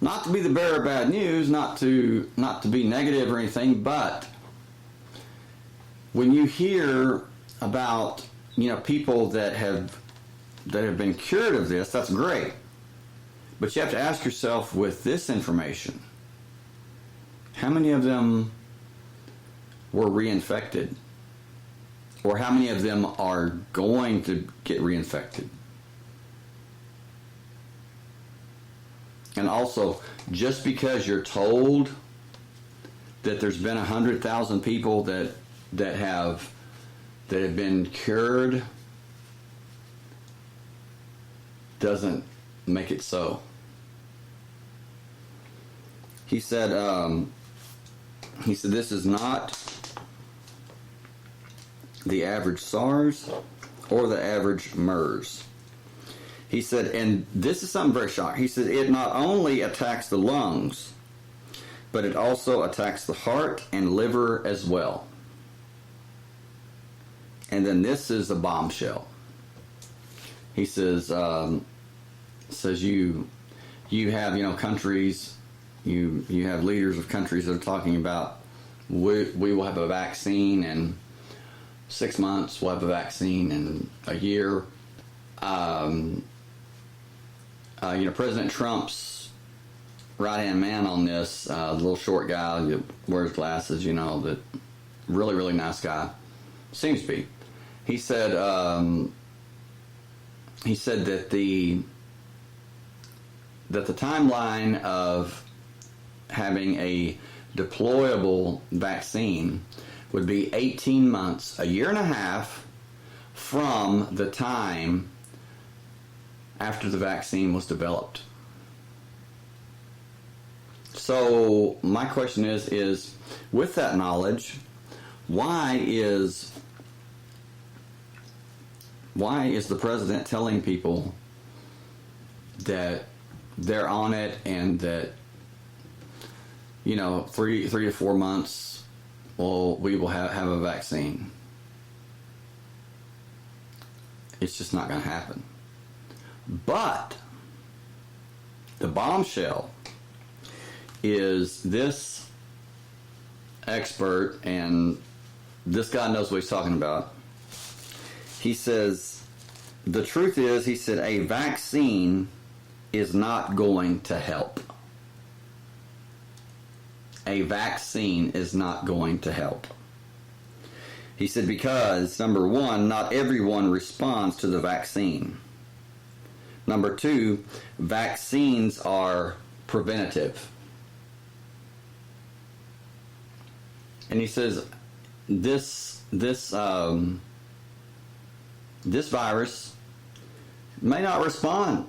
not to be the bearer of bad news, not to be negative or anything, but when you hear about, you know, people that have been cured of this, that's great. But you have to ask yourself, with this information, how many of them were reinfected? Or how many of them are going to get reinfected? And also, just because you're told that there's been 100,000 people that have been cured, doesn't make it so. He said this is not the average SARS or the average MERS. He said, and this is something very shocking. He said it not only attacks the lungs, but it also attacks the heart and liver as well. And then this is a bombshell. He says, you you have, countries, you have leaders of countries that are talking about we will have a vaccine in 6 months, we'll have a vaccine in a year. President Trump's right-hand man on this, the little short guy that wears glasses, that really, really nice guy, seems to be. He said that the timeline of having a deployable vaccine would be 18 months, a year and a half from the time after the vaccine was developed. So my question is with that knowledge, why is the president telling people that they're on it and that 3 to 4 months we will have a vaccine? It's just not going to happen. But the bombshell is this expert, and this guy knows what he's talking about. He says, the truth is, he said, a vaccine is not going to help. A vaccine is not going to help. He said because, number one, not everyone responds to the vaccine. Number two, vaccines are preventative. And he says this virus may not respond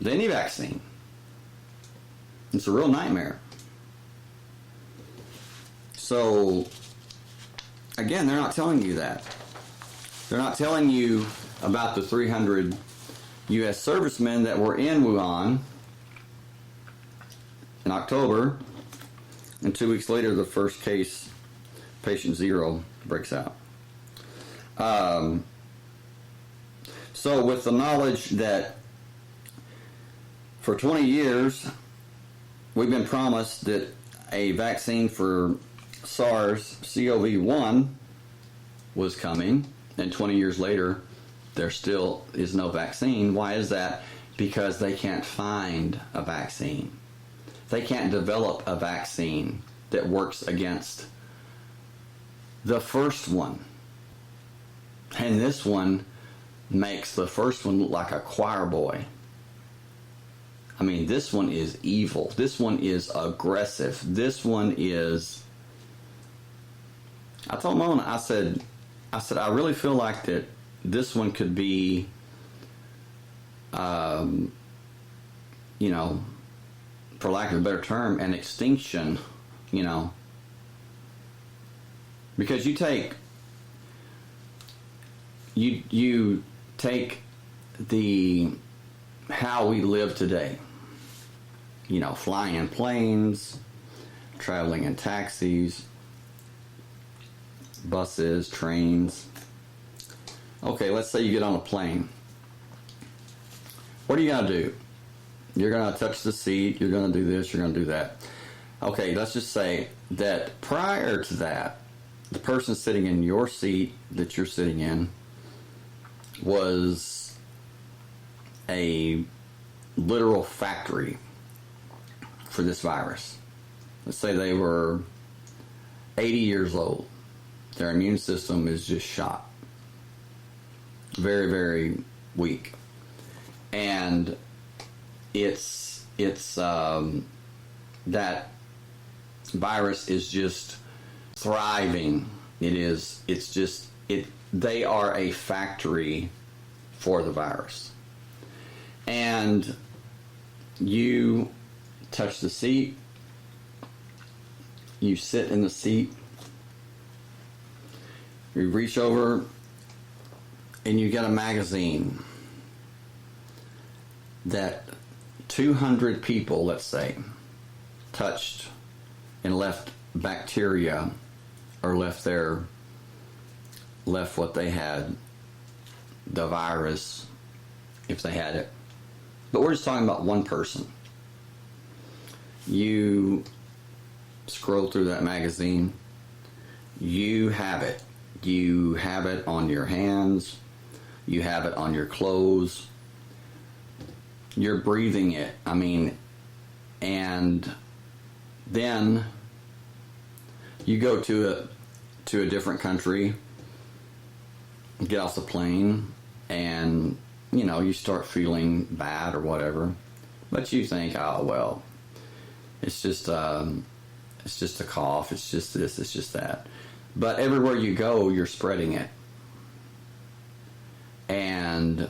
to any vaccine. It's a real nightmare. So, again, they're not telling you that. They're not telling you about the 300 U.S. servicemen that were in Wuhan in October, and 2 weeks later, the first case, patient 0, breaks out. So with the knowledge that for 20 years, we've been promised that a vaccine for SARS-CoV-1 was coming, and 20 years later, there still is no vaccine. Why is that? Because they can't find a vaccine. They can't develop a vaccine that works against the first one. And this one makes the first one look like a choir boy. I mean, this one is evil. This one is aggressive. This one is... I told Mona, I said, I really feel like that this one could be, for lack of a better term, an extinction, because you take how we live today, flying in planes, traveling in taxis, buses, trains. Okay, let's say you get on a plane. What are you going to do? You're going to touch the seat, you're going to do this, you're going to do that. Okay, let's just say that prior to that, the person sitting in your seat that you're sitting in was a literal factory for this virus. Let's say they were 80 years old. Their immune system is just shot. Very, very weak. And it's that virus is just thriving. They are a factory for the virus. And you touch the seat, you sit in the seat, you reach over and you get a magazine that 200 people, let's say, touched and left bacteria or left what they had, the virus, if they had it. But we're just talking about one person. you scroll through that magazine, you have it. You have it on your hands. You have it on your clothes. You're breathing it. I mean, and then you go to a different country, get off the plane, and you start feeling bad or whatever. But you think, oh well, it's just a cough. It's just this. It's just that. But everywhere you go, you're spreading it, and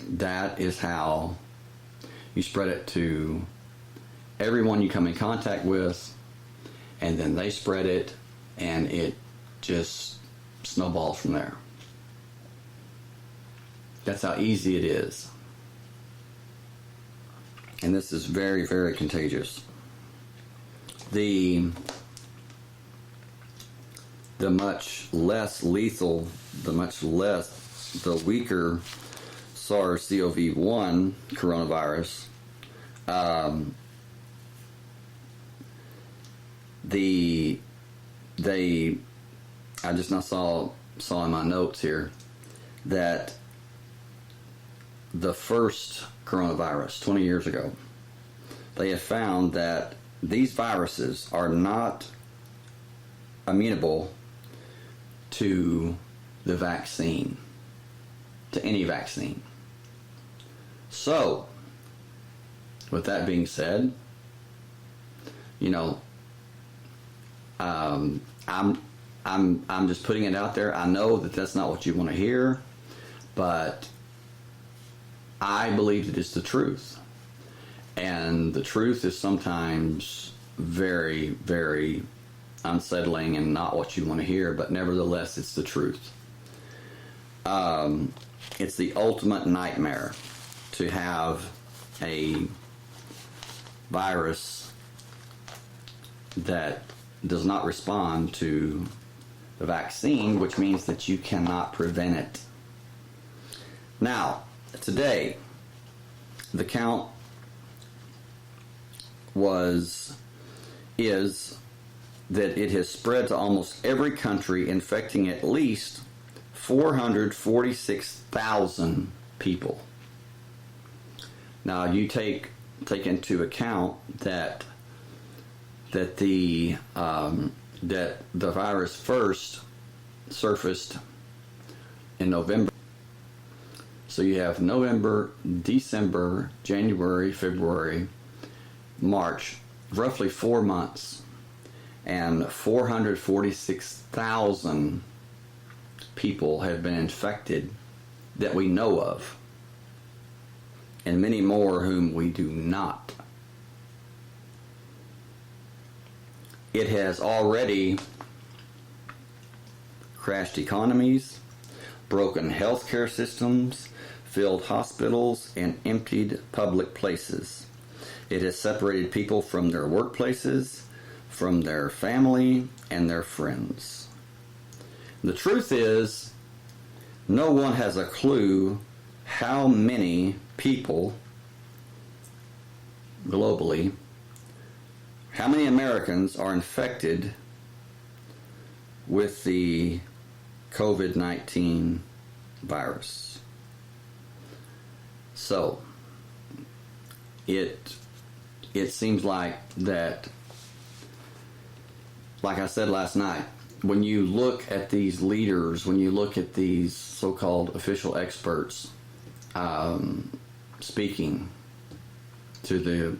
that is how you spread it to everyone you come in contact with, and then they spread it, and it just snowballs from there. That's how easy it is. And this is very, very contagious. The much less lethal, the weaker SARS-CoV-1 coronavirus, I just now saw in my notes here that the first coronavirus 20 years ago, they have found that these viruses are not amenable to the vaccine, to any vaccine. So, with that being said, I'm just putting it out there. I know that that's not what you want to hear, but I believe that it's the truth. And the truth is sometimes very, very unsettling and not what you want to hear, but nevertheless, it's the truth. It's the ultimate nightmare to have a virus that does not respond to the vaccine, which means that you cannot prevent it. Now, today, the count is that it has spread to almost every country, infecting at least 446,000 people. Now, you take into account that the virus first surfaced in November. So you have November, December, January, February, March, roughly 4 months, and 446,000 people have been infected that we know of, and many more whom we do not. It has already crashed economies, broken healthcare systems, filled hospitals, and emptied public places. It has separated people from their workplaces, from their family, and their friends. The truth is, no one has a clue how many people globally, how many Americans are infected with the COVID-19 virus. So, it seems like that, like I said last night, when you look at these leaders, when you look at these so-called official experts speaking to the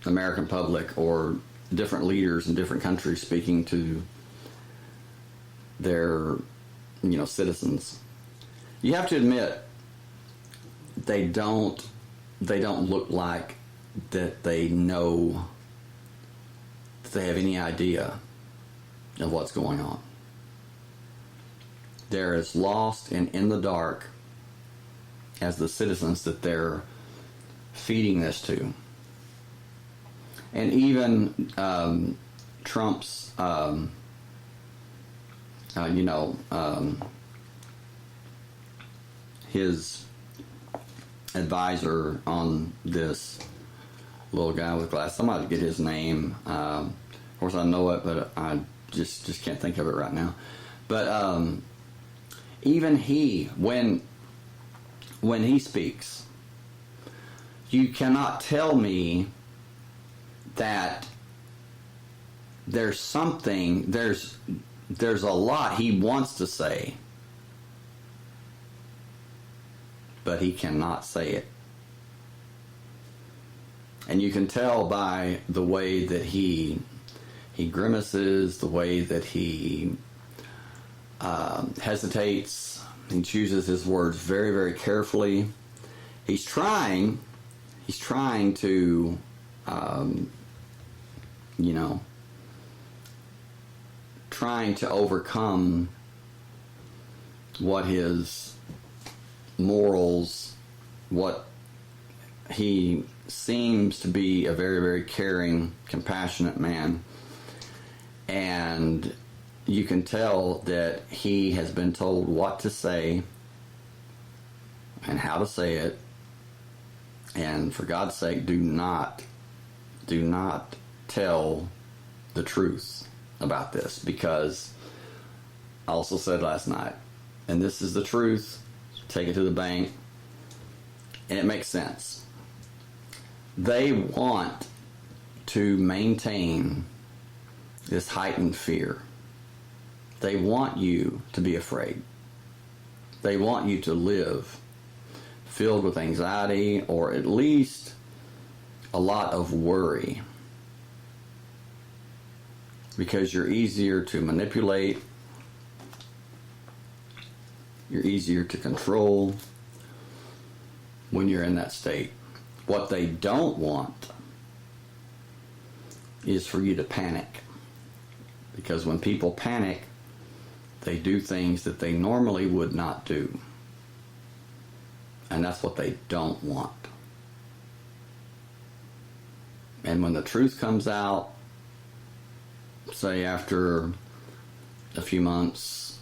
American public, or different leaders in different countries speaking to their citizens, you have to admit they don't look like that they know, that they have any idea of what's going on. They're as lost and in the dark as the citizens that they're feeding this to. And even Trump's, his advisor on this, little guy with glasses. I'm about to get his name. Of course, I know it, but I just can't think of it right now. But even he, when he speaks, you cannot tell me that there's a lot he wants to say, but he cannot say it. And you can tell by the way that he grimaces, the way that he hesitates. He chooses his words very, very carefully. He's trying to, trying to overcome what his morals, what he seems to be a very, very caring, compassionate man. And you can tell that he has been told what to say and how to say it. And for God's sake, do not tell the truth about this, because I also said last night, and this is the truth, take it to the bank, and it makes sense. They want to maintain this heightened fear. They want you to be afraid. They want you to live filled with anxiety, or at least a lot of worry, because you're easier to manipulate, you're easier to control when you're in that state. What they don't want is for you to panic, because when people panic, they do things that they normally would not do. And that's what they don't want. And when the truth comes out, say after a few months,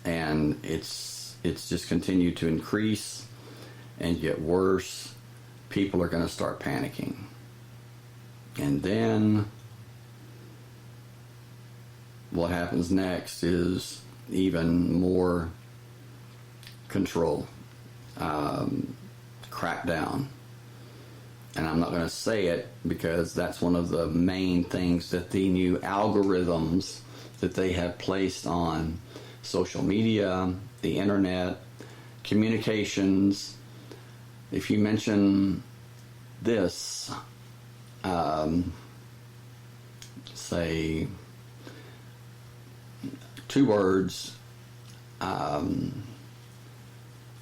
and it's just continued to increase and get worse, people are going to start panicking. And then what happens next is even more control, crackdown. And I'm not going to say it because that's one of the main things that the new algorithms that they have placed on social media, the internet, communications. If you mention this, say 2 words,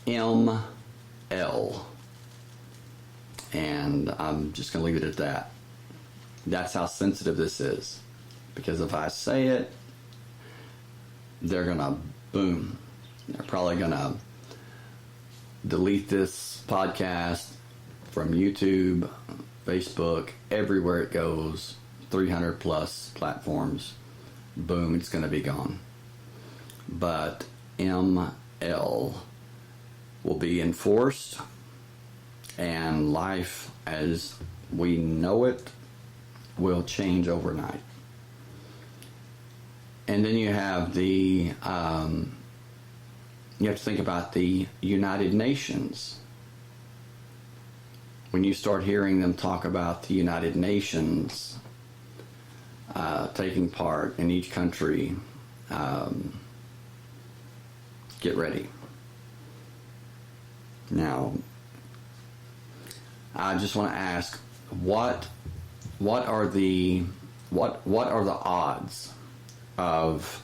ML, and I'm just going to leave it at that. That's how sensitive this is. Because if I say it, they're going to boom. They're probably going to delete this podcast from YouTube, Facebook, everywhere it goes, 300 plus platforms. Boom, it's going to be gone. But ML will be enforced, and life as we know it will change overnight. And then you have you have to think about the United Nations. When you start hearing them talk about the United Nations taking part in each country, get ready. Now, I just want to ask, what are the odds of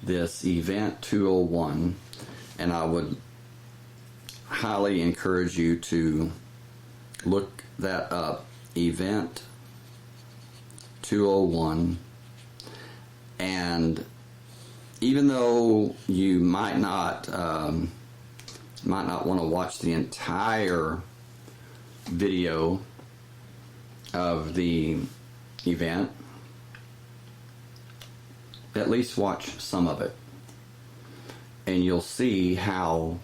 this event 201? And I would highly encourage you to look that up, event 201. And even though you might not want to watch the entire video of the event, at least watch some of it, and you'll see how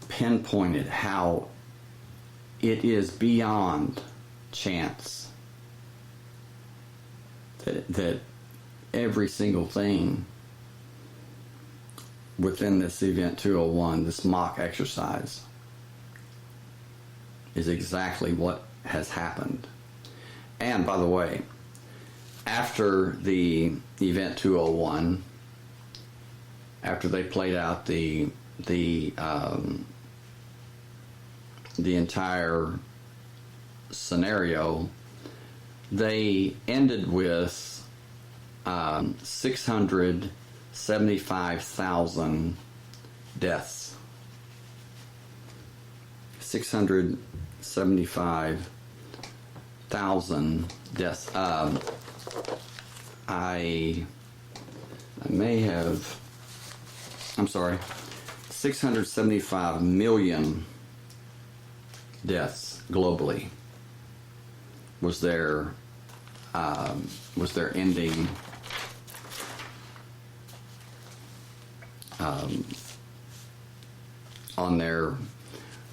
pinpointed, how it is beyond chance that every single thing within this Event 201, this mock exercise, is exactly what has happened. And by the way, after the Event 201, after they played out the entire scenario, they ended with 675,000 deaths. 675,000 deaths. I may have, I'm sorry, 675 million deaths globally was their ending on their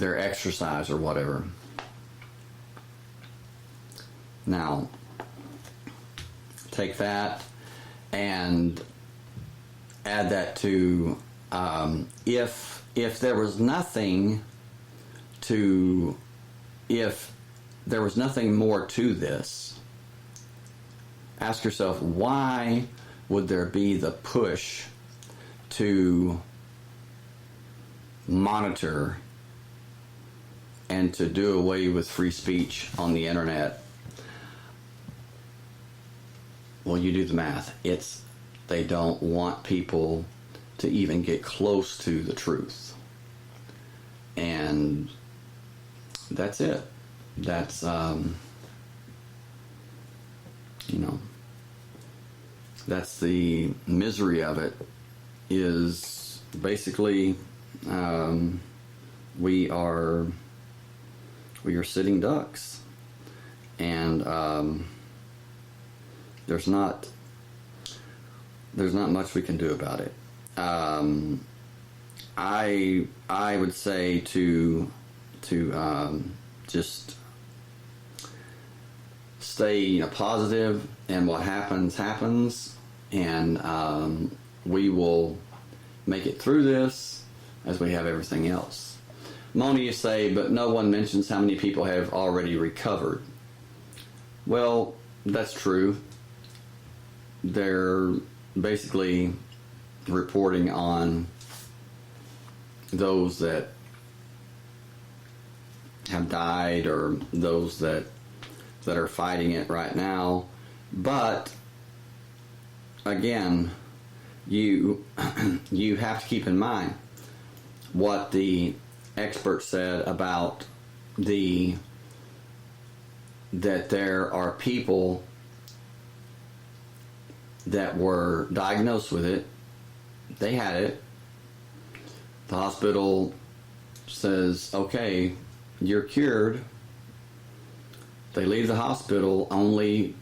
exercise or whatever. Now, take that and add that to if there was nothing to, if there was nothing more to this, ask yourself, why would there be the push to monitor and to do away with free speech on the internet? Well, you do the math. They don't want people to even get close to the truth. And that's it. That's, that's the misery of it, is basically we are sitting ducks. And there's not much we can do about it. I would say to just stay positive, and what happens, and we will make it through this as we have everything else. Mona, you say, but no one mentions how many people have already recovered. Well, that's true. They're basically reporting on those that have died or those that are fighting it right now. But again, you have to keep in mind what the experts said about that there are people that were diagnosed with it. They had it. The hospital says, okay, you're cured. They leave the hospital only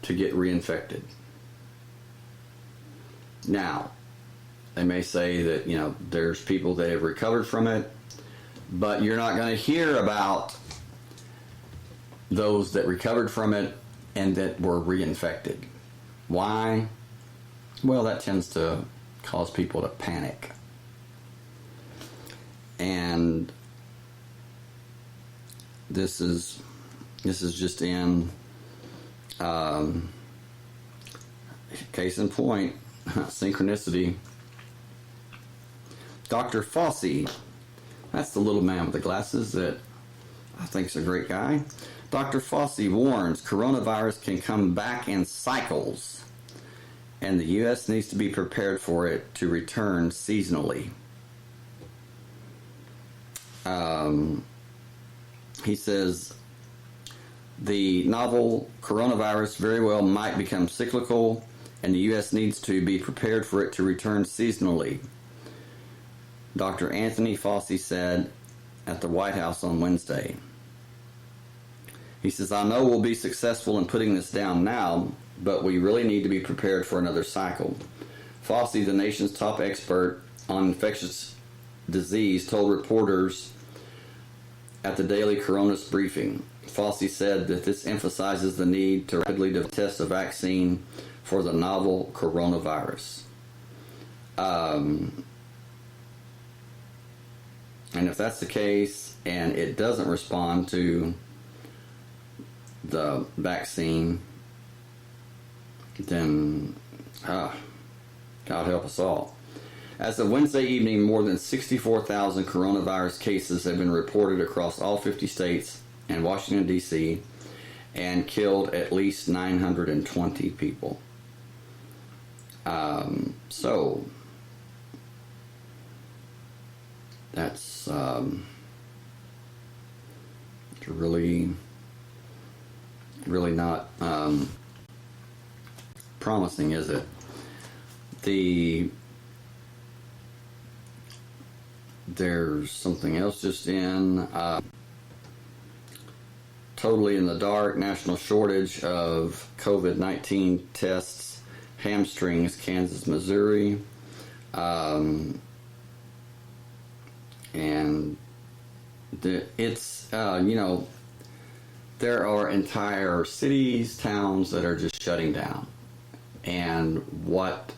to get reinfected. Now, they may say that, there's people that have recovered from it, but you're not going to hear about those that recovered from it and that were reinfected. Why? Well, that tends to cause people to panic. And this is just in case in point, synchronicity. Dr. Fauci, that's the little man with the glasses that I think's a great guy. Dr. Fauci warns coronavirus can come back in cycles, and the U.S. needs to be prepared for it to return seasonally. He says the novel coronavirus very well might become cyclical, and the U.S. needs to be prepared for it to return seasonally. Dr. Anthony Fauci said at the White House on Wednesday. He says, I know we'll be successful in putting this down now, but we really need to be prepared for another cycle. Fauci, the nation's top expert on infectious disease, told reporters at the daily coronavirus briefing. Fauci said that this emphasizes the need to rapidly test a vaccine for the novel coronavirus. And if that's the case, and it doesn't respond to the vaccine, then God help us all. As of Wednesday evening, more than 64,000 coronavirus cases have been reported across all 50 states and Washington, D.C., and killed at least 920 people. So that's really not promising, is it? There's something else just in. Totally in the dark. National shortage of COVID-19 tests hamstrings Kansas, Missouri. And it's, there are entire cities, towns that are just shutting down. And what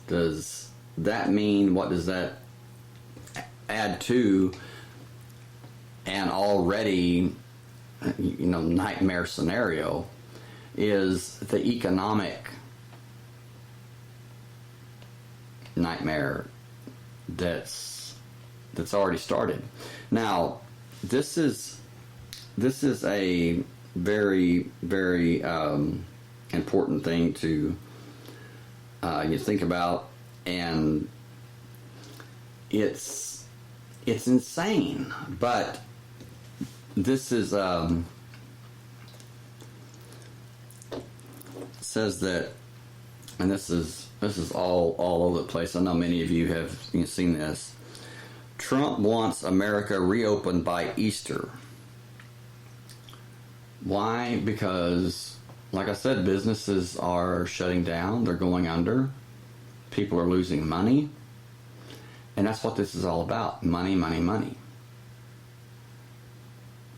does that mean? What does that add to an already, nightmare scenario? Is the economic nightmare that's already started. Now, this is a very, very important thing to you think about, and it's insane. But this is says that, and this is all over the place. I know many of you have seen this. Trump wants America reopened by Easter. Why? Because, like I said, businesses are shutting down. They're going under. People are losing money. And that's what this is all about. Money, money, money.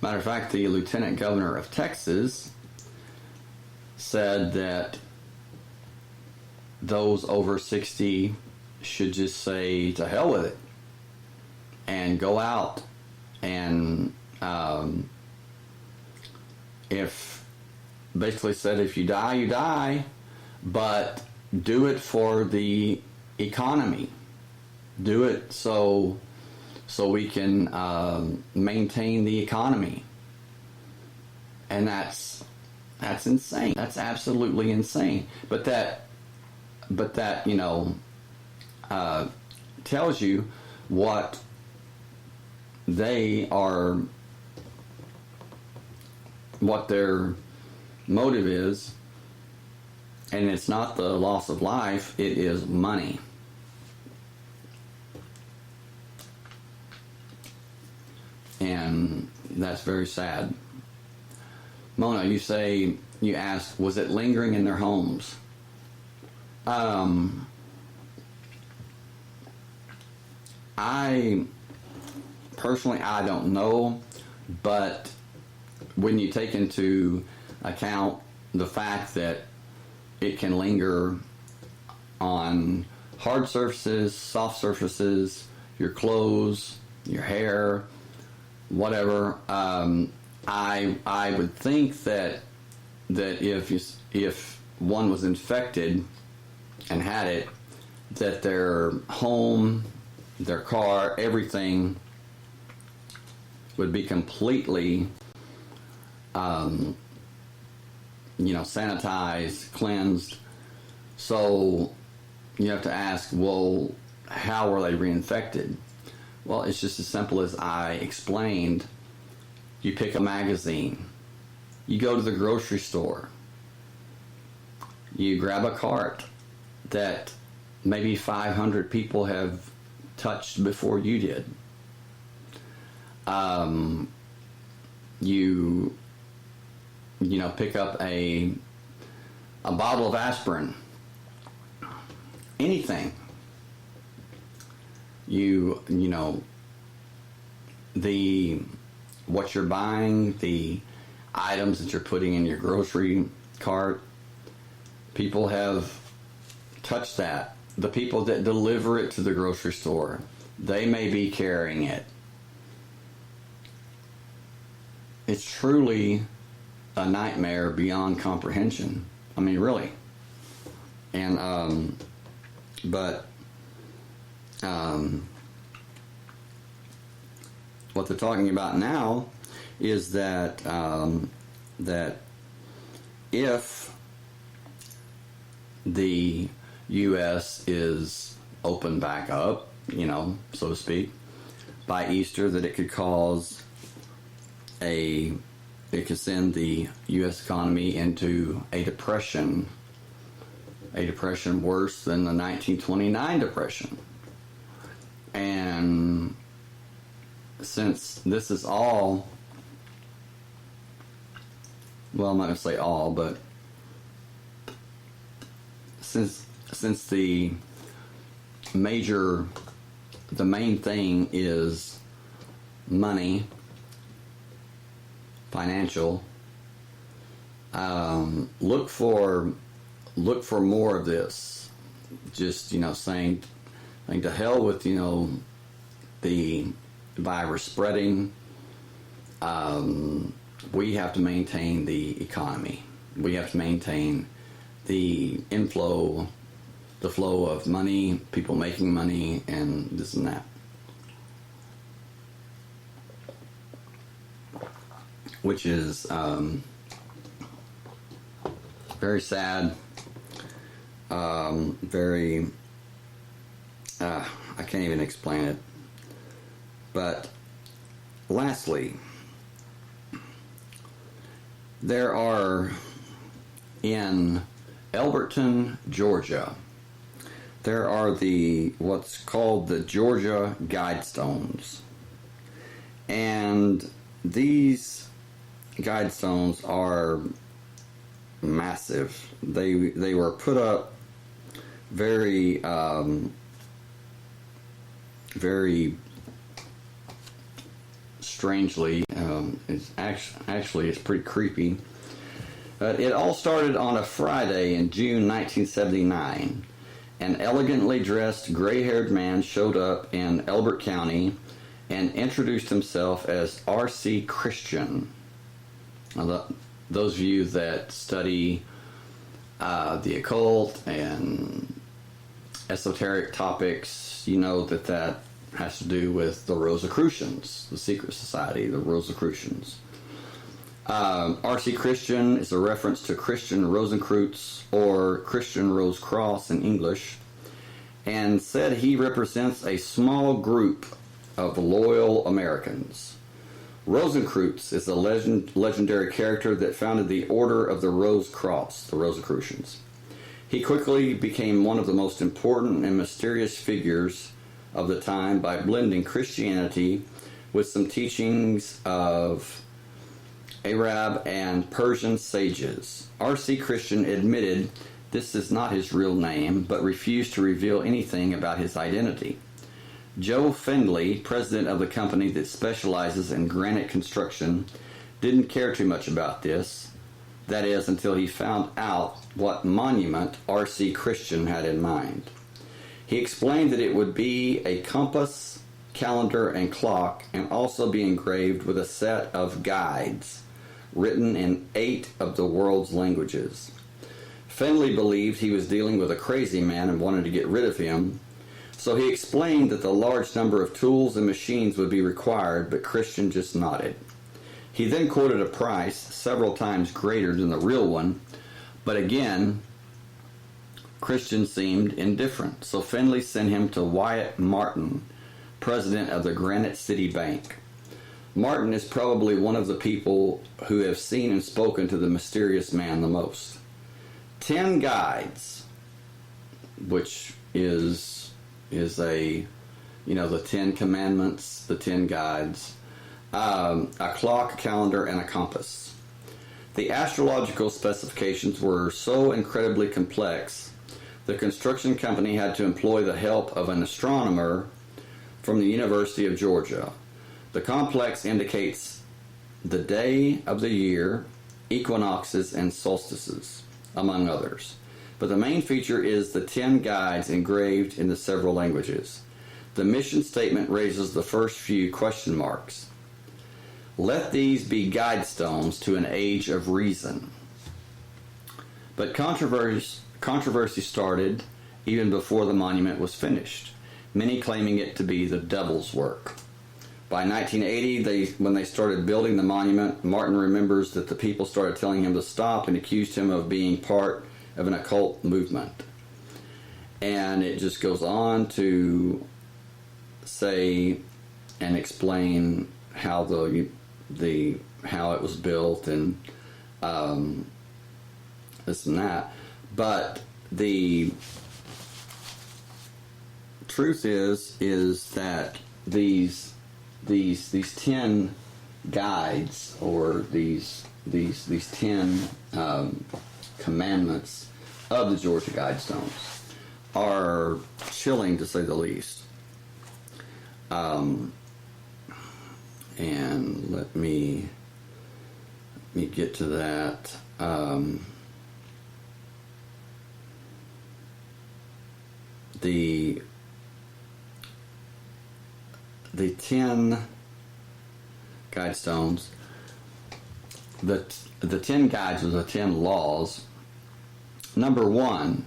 Matter of fact, the Lieutenant Governor of Texas said that those over 60 should just say to hell with it and go out, and if basically said if you die, you die, but do it for the economy. Do it so we can maintain the economy. And that's insane. That's absolutely insane. But that tells you what they are, what their motive is, and it's not the loss of life, it is money. And that's very sad. Mona, you asked, was it lingering in their homes? I don't know, but when you take into account the fact that it can linger on hard surfaces, soft surfaces, your clothes, your hair, whatever, I would think that if one was infected and had it, that their home, their car, everything would be completely sanitized, cleansed. So you have to ask, well, how were they reinfected? Well, it's just as simple as I explained. You pick a magazine, you go to the grocery store, you grab a cart that maybe 500 people have touched before you did. You pick up a bottle of aspirin, anything. What you're buying, the items that you're putting in your grocery cart. People have touched that. The people that deliver it to the grocery store, they may be carrying it. It's truly a nightmare beyond comprehension. I mean, really. And, what they're talking about now is that, that if the U.S. is opened back up, so to speak, by Easter, that it could send the U.S. economy into a depression worse than the 1929 depression. And since this is all, well, I'm not going to say all, but since the main thing is money, financial, look for more of this. Just, saying to hell with, the virus spreading. We have to maintain the economy. We have to maintain the flow of money, people making money, and this and that. Which is very sad. I can't even explain it. But lastly, there are in Elberton, Georgia, there are what's called the Georgia Guidestones. And these Guidestones are massive. They were put up very strangely. It's actually it's pretty creepy. It all started on a Friday in June 1979. An elegantly dressed gray-haired man showed up in Elbert County and introduced himself as R.C. Christian. Now, those of you that study the occult and esoteric topics, you know that has to do with the Rosicrucians, the secret society, the Rosicrucians. R.C. Christian is a reference to Christian Rosencreutz, or Christian Rose Cross in English, and said he represents a small group of loyal Americans. Rosencreutz is a legendary character that founded the Order of the Rose Cross, the Rosicrucians. He quickly became one of the most important and mysterious figures of the time by blending Christianity with some teachings of Arab and Persian sages. R.C. Christian admitted this is not his real name, but refused to reveal anything about his identity. Joe Findley, president of the company that specializes in granite construction, didn't care too much about this. That is, until he found out what monument R.C. Christian had in mind. He explained that it would be a compass, calendar, and clock, and also be engraved with a set of guides written in 8 of the world's languages. Findley believed he was dealing with a crazy man and wanted to get rid of him, so he explained that the large number of tools and machines would be required, but Christian just nodded. He then quoted a price several times greater than the real one, but again, Christian seemed indifferent, so Findley sent him to Wyatt Martin, president of the Granite City Bank. Martin is probably one of the people who have seen and spoken to the mysterious man the most. 10 guides, which is the 10 commandments, the 10 guides, a clock, a calendar, and a compass. The astrological specifications were so incredibly complex, the construction company had to employ the help of an astronomer from the University of Georgia. The complex indicates the day of the year, equinoxes, and solstices, among others. But the main feature is the 10 guides engraved in the several languages. The mission statement raises the first few question marks. Let these be guide stones to an age of reason. But controversy started even before the monument was finished, many claiming it to be the devil's work. By 1980, when they started building the monument, Martin remembers that the people started telling him to stop and accused him of being part of an occult movement. And it just goes on to say and explain how how it was built and this and that. But the truth is that these 10 guides, or these 10 commandments of the Georgia Guidestones, are chilling to say the least. And let me get to that. The 10 guidestones, the 10 guides are the 10 laws. Number 1,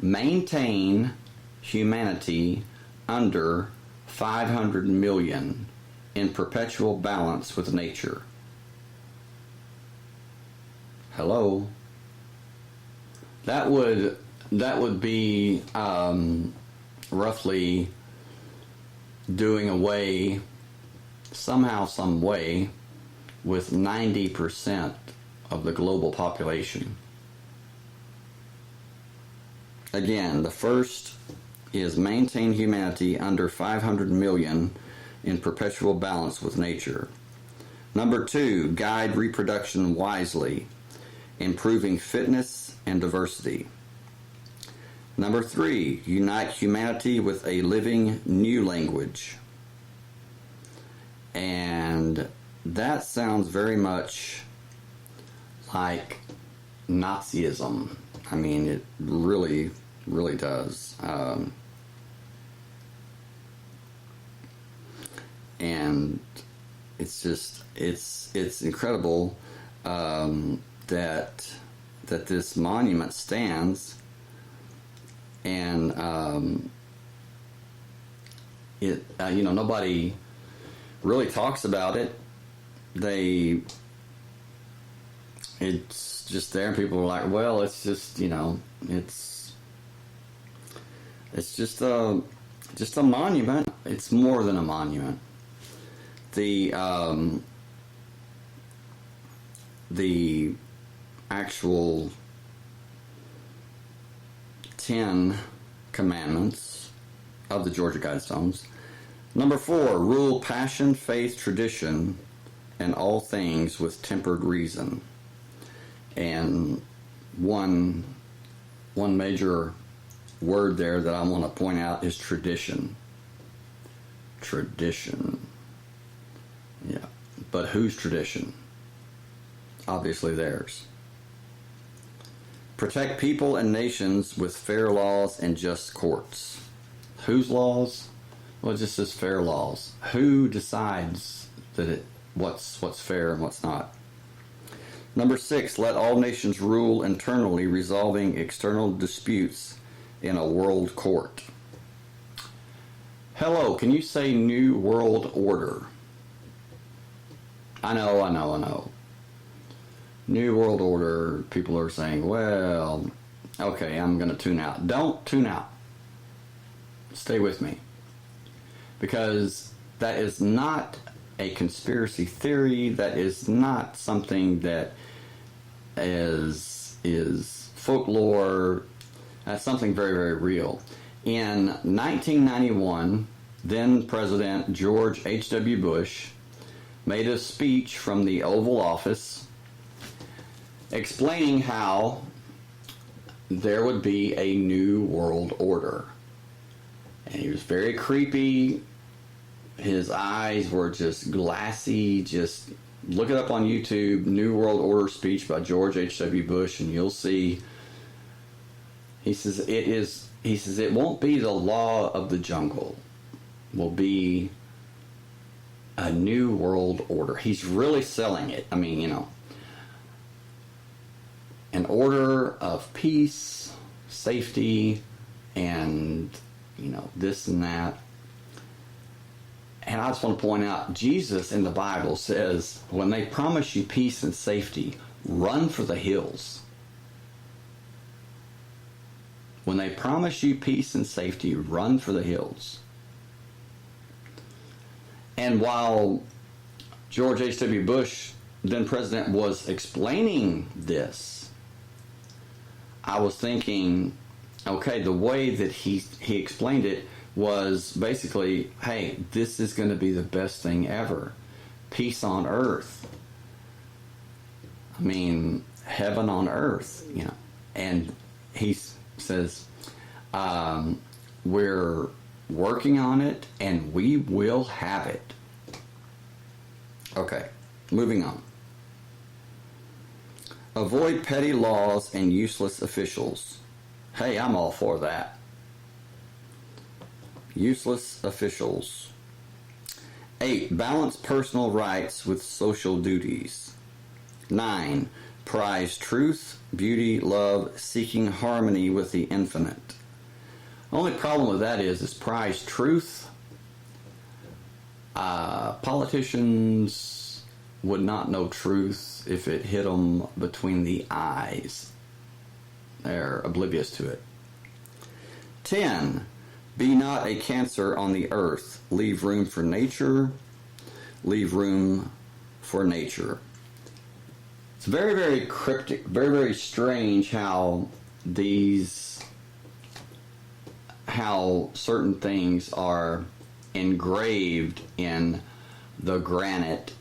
maintain humanity under 500 million in perpetual balance with nature. Hello? That would be roughly doing away somehow, some way, with 90% of the global population. Again, the first is maintain humanity under 500 million in perpetual balance with nature. Number 2, guide reproduction wisely, improving fitness and diversity. Number 3, unite humanity with a living new language. And that sounds very much like Nazism. I mean, it really, really does. And it's just, it's incredible that this monument stands. And nobody really talks about it. It's just there, and people are like, well, it's just, it's just a monument. It's more than a monument. The actual 10 commandments of the Georgia Guidestones. Number 4, rule passion, faith, tradition, and all things with tempered reason. And one major word there that I want to point out is tradition. Tradition. Yeah. But whose tradition? Obviously theirs. Protect people and nations with fair laws and just courts. Whose laws? Well, it just says fair laws. Who decides that what's fair and what's not? Number 6, let all nations rule internally, resolving external disputes in a world court. Hello, can you say New World Order? I know. New World Order, people are saying, well, okay, I'm going to tune out. Don't tune out. Stay with me. Because that is not a conspiracy theory. That is not something that is folklore. That's something very, very real. In 1991, then President George H.W. Bush made a speech from the Oval Office explaining how there would be a new world order. And he was very creepy. His eyes were just glassy, just look it up on YouTube, New World Order speech by George H.W. Bush, and you'll see. He says it won't be the law of the jungle. Will be a new world order. He's really selling it. I mean, an order of peace, safety, and this and that. And I just want to point out, Jesus in the Bible says, when they promise you peace and safety, run for the hills. When they promise you peace and safety, run for the hills. And while George H.W. Bush, then president, was explaining this, I was thinking, okay, the way that he explained it was basically, hey, this is going to be the best thing ever. Peace on earth. I mean, heaven on earth, And he says, we're working on it and we will have it. Okay, moving on. Avoid petty laws and useless officials. Hey, I'm all for that. Useless officials. 8. Balance personal rights with social duties. 9. Prize truth, beauty, love, seeking harmony with the infinite. Only problem with that is prize truth. Politicians would not know truth if it hit them between the eyes. They're oblivious to it. 10. Be not a cancer on the earth. Leave room for nature. Leave room for nature. It's very, very cryptic, very, very strange how certain things are engraved in the granite,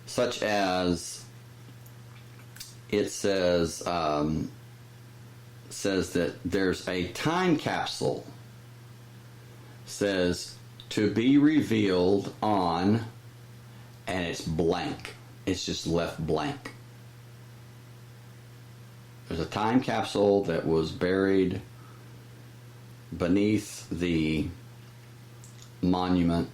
such as it says that there's a time capsule, says to be revealed on, and it's blank. It's just left blank. There's a time capsule that was buried beneath the monument,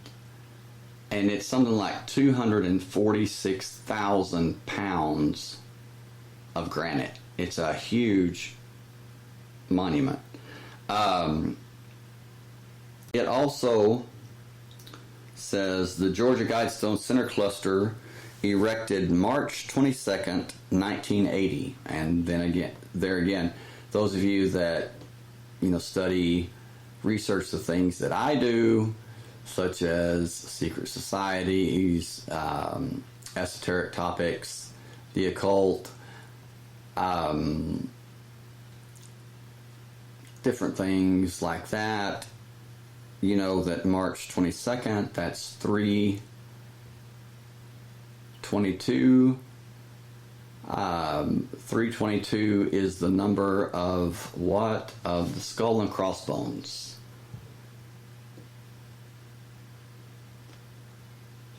and it's something like 246,000 pounds of granite. It's a huge monument. It also says the Georgia Guidestone Center Cluster erected March 22nd, 1980. And then again, those of you that study, research the things that I do, such as secret societies, esoteric topics, the occult, different things like that, that March 22nd, that's 322. 322 is the number of what? Of the skull and crossbones.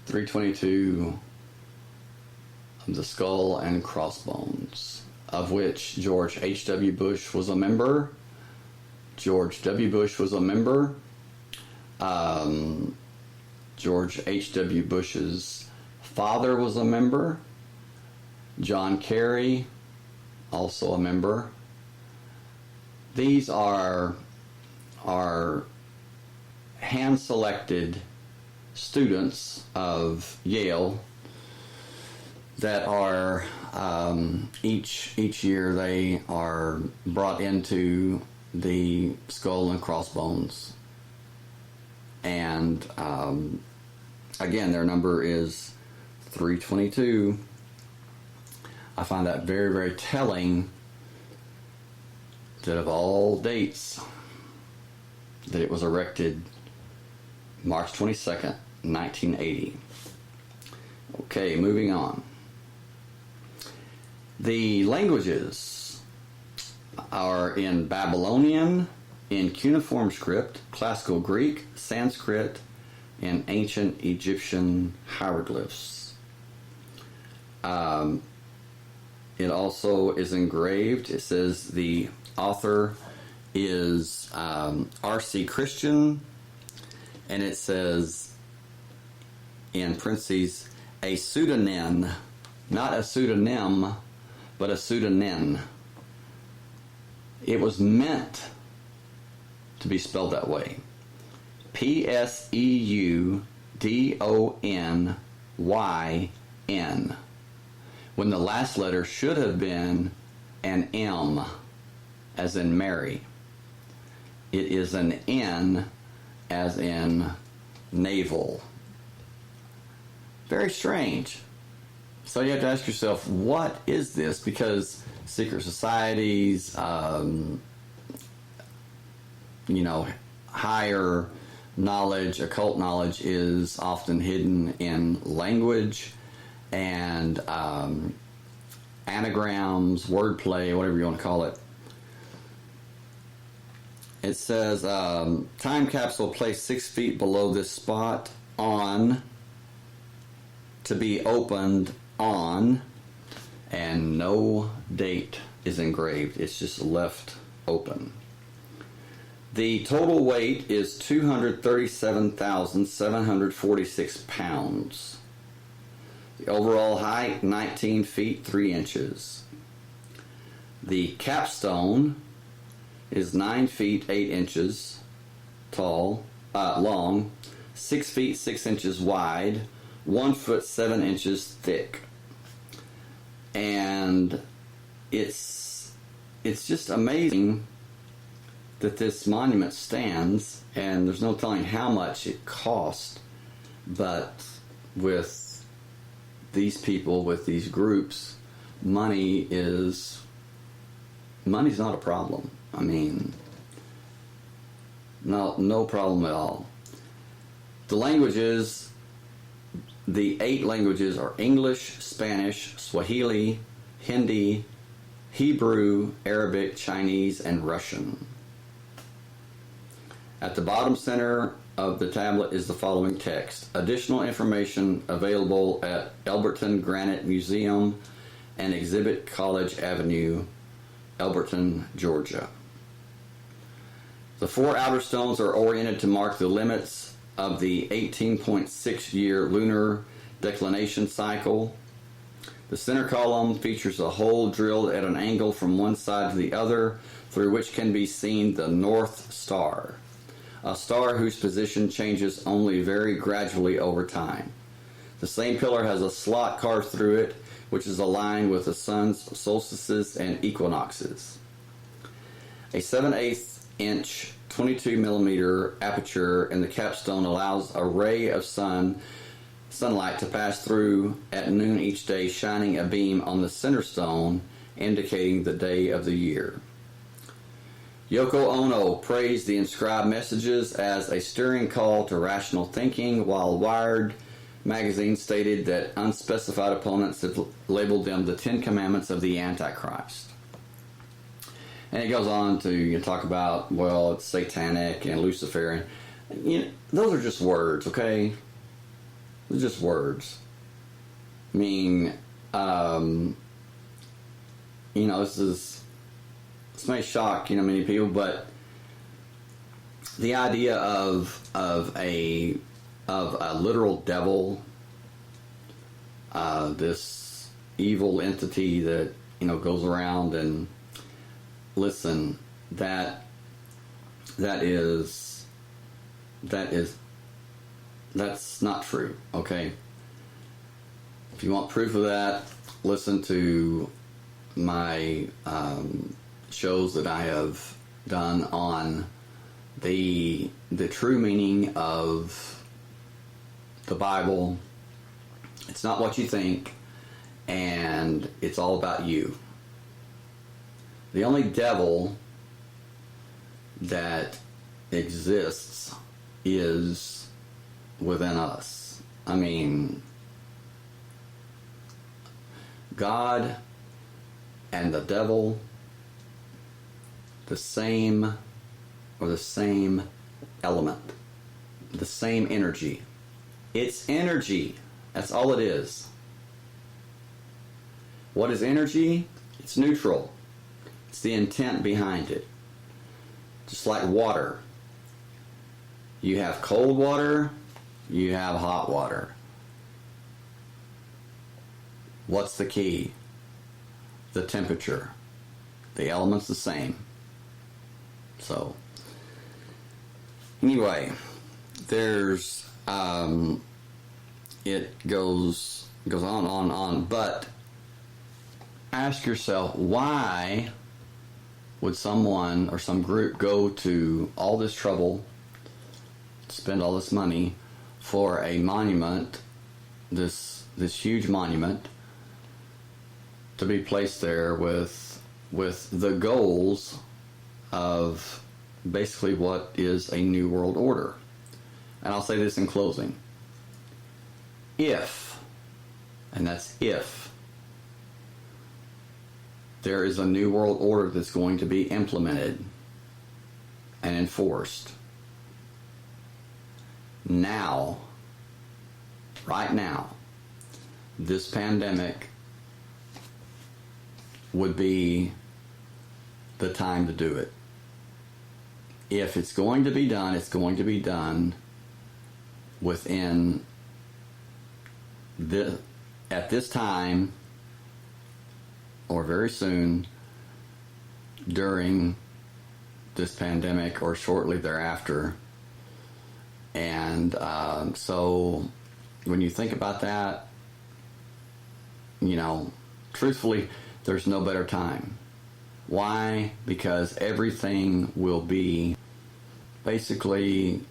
322 of the skull and crossbones, of which George H.W. Bush was a member. George W. Bush was a member. George H.W. Bush's father was a member. John Kerry, also a member. These are hand-selected students of Yale that are each year they are brought into the skull and crossbones, and again, their number is 322. I find that very, very telling that of all dates, that it was erected March 22nd, 1980. Okay, moving on. The languages are in Babylonian, in cuneiform script, classical Greek, Sanskrit, in ancient Egyptian hieroglyphs. It also is engraved. It says the author is R.C. Christian, and it says in parentheses, a pseudonym, not a pseudonym, but a pseudonym. It was meant to be spelled that way. Pseudonyn, when the last letter should have been an M, as in Mary. It is an N, as in navel. Very strange. So you have to ask yourself, what is this? Because secret societies, higher knowledge, occult knowledge is often hidden in language and anagrams, wordplay, whatever you want to call it. It says, time capsule placed 6 feet below this spot on, to be opened on, and no date is engraved. It's just left open. The total weight is 237,746 pounds. The overall height, 19 feet 3 inches. The capstone is 9 feet 8 inches long, 6 feet 6 inches wide, 1 foot 7 inches thick. And it's just amazing that this monument stands, and there's no telling how much it cost, but with these people, with these groups, money's not a problem. I mean, no problem at all. The 8 languages are English, Spanish, Swahili, Hindi, Hebrew, Arabic, Chinese, and Russian. At the bottom center of the tablet is the following text. Additional information available at Elberton Granite Museum and Exhibit College Avenue, Elberton, Georgia. The 4 outer stones are oriented to mark the limits of the 18.6-year lunar declination cycle. The center column features a hole drilled at an angle from one side to the other, through which can be seen the North Star, a star whose position changes only very gradually over time. The same pillar has a slot carved through it, which is aligned with the sun's solstices and equinoxes. A 7/8 inch 22 millimeter aperture in the capstone allows a ray of sunlight to pass through at noon each day, shining a beam on the center stone, indicating the day of the year. Yoko Ono praised the inscribed messages as a stirring call to rational thinking, while Wired magazine stated that unspecified opponents have labeled them the 10 Commandments of the Antichrist. And it goes on to talk about, well, it's satanic and Luciferian. Those are just words, okay? They're just words. I mean, this may shock many people, but the idea of a literal devil, this evil entity that goes around and that's not true. Okay, if you want proof of that, listen to my shows that I have done on the true meaning of the Bible. It's not what you think, and it's all about you. The only devil that exists is within us. I mean, God and the devil, the same element, the same energy. It's energy. That's all it is. What is energy? It's neutral. It's the intent behind it. Just like water. You have cold water, you have hot water. What's the key? The temperature. The element's the same. So, anyway, there's, it goes on, but ask yourself, why would someone or some group go to all this trouble, spend all this money for a monument, this huge monument, to be placed there with the goals of basically what is a new world order? And I'll say this in closing. If, and that's if, there is a new world order that's going to be implemented and enforced now, right now, this pandemic would be the time to do it. If it's going to be done, it's going to be done within at this time or very soon during this pandemic or shortly thereafter. And so when you think about that, truthfully, there's no better time. Why? Because everything will be basically,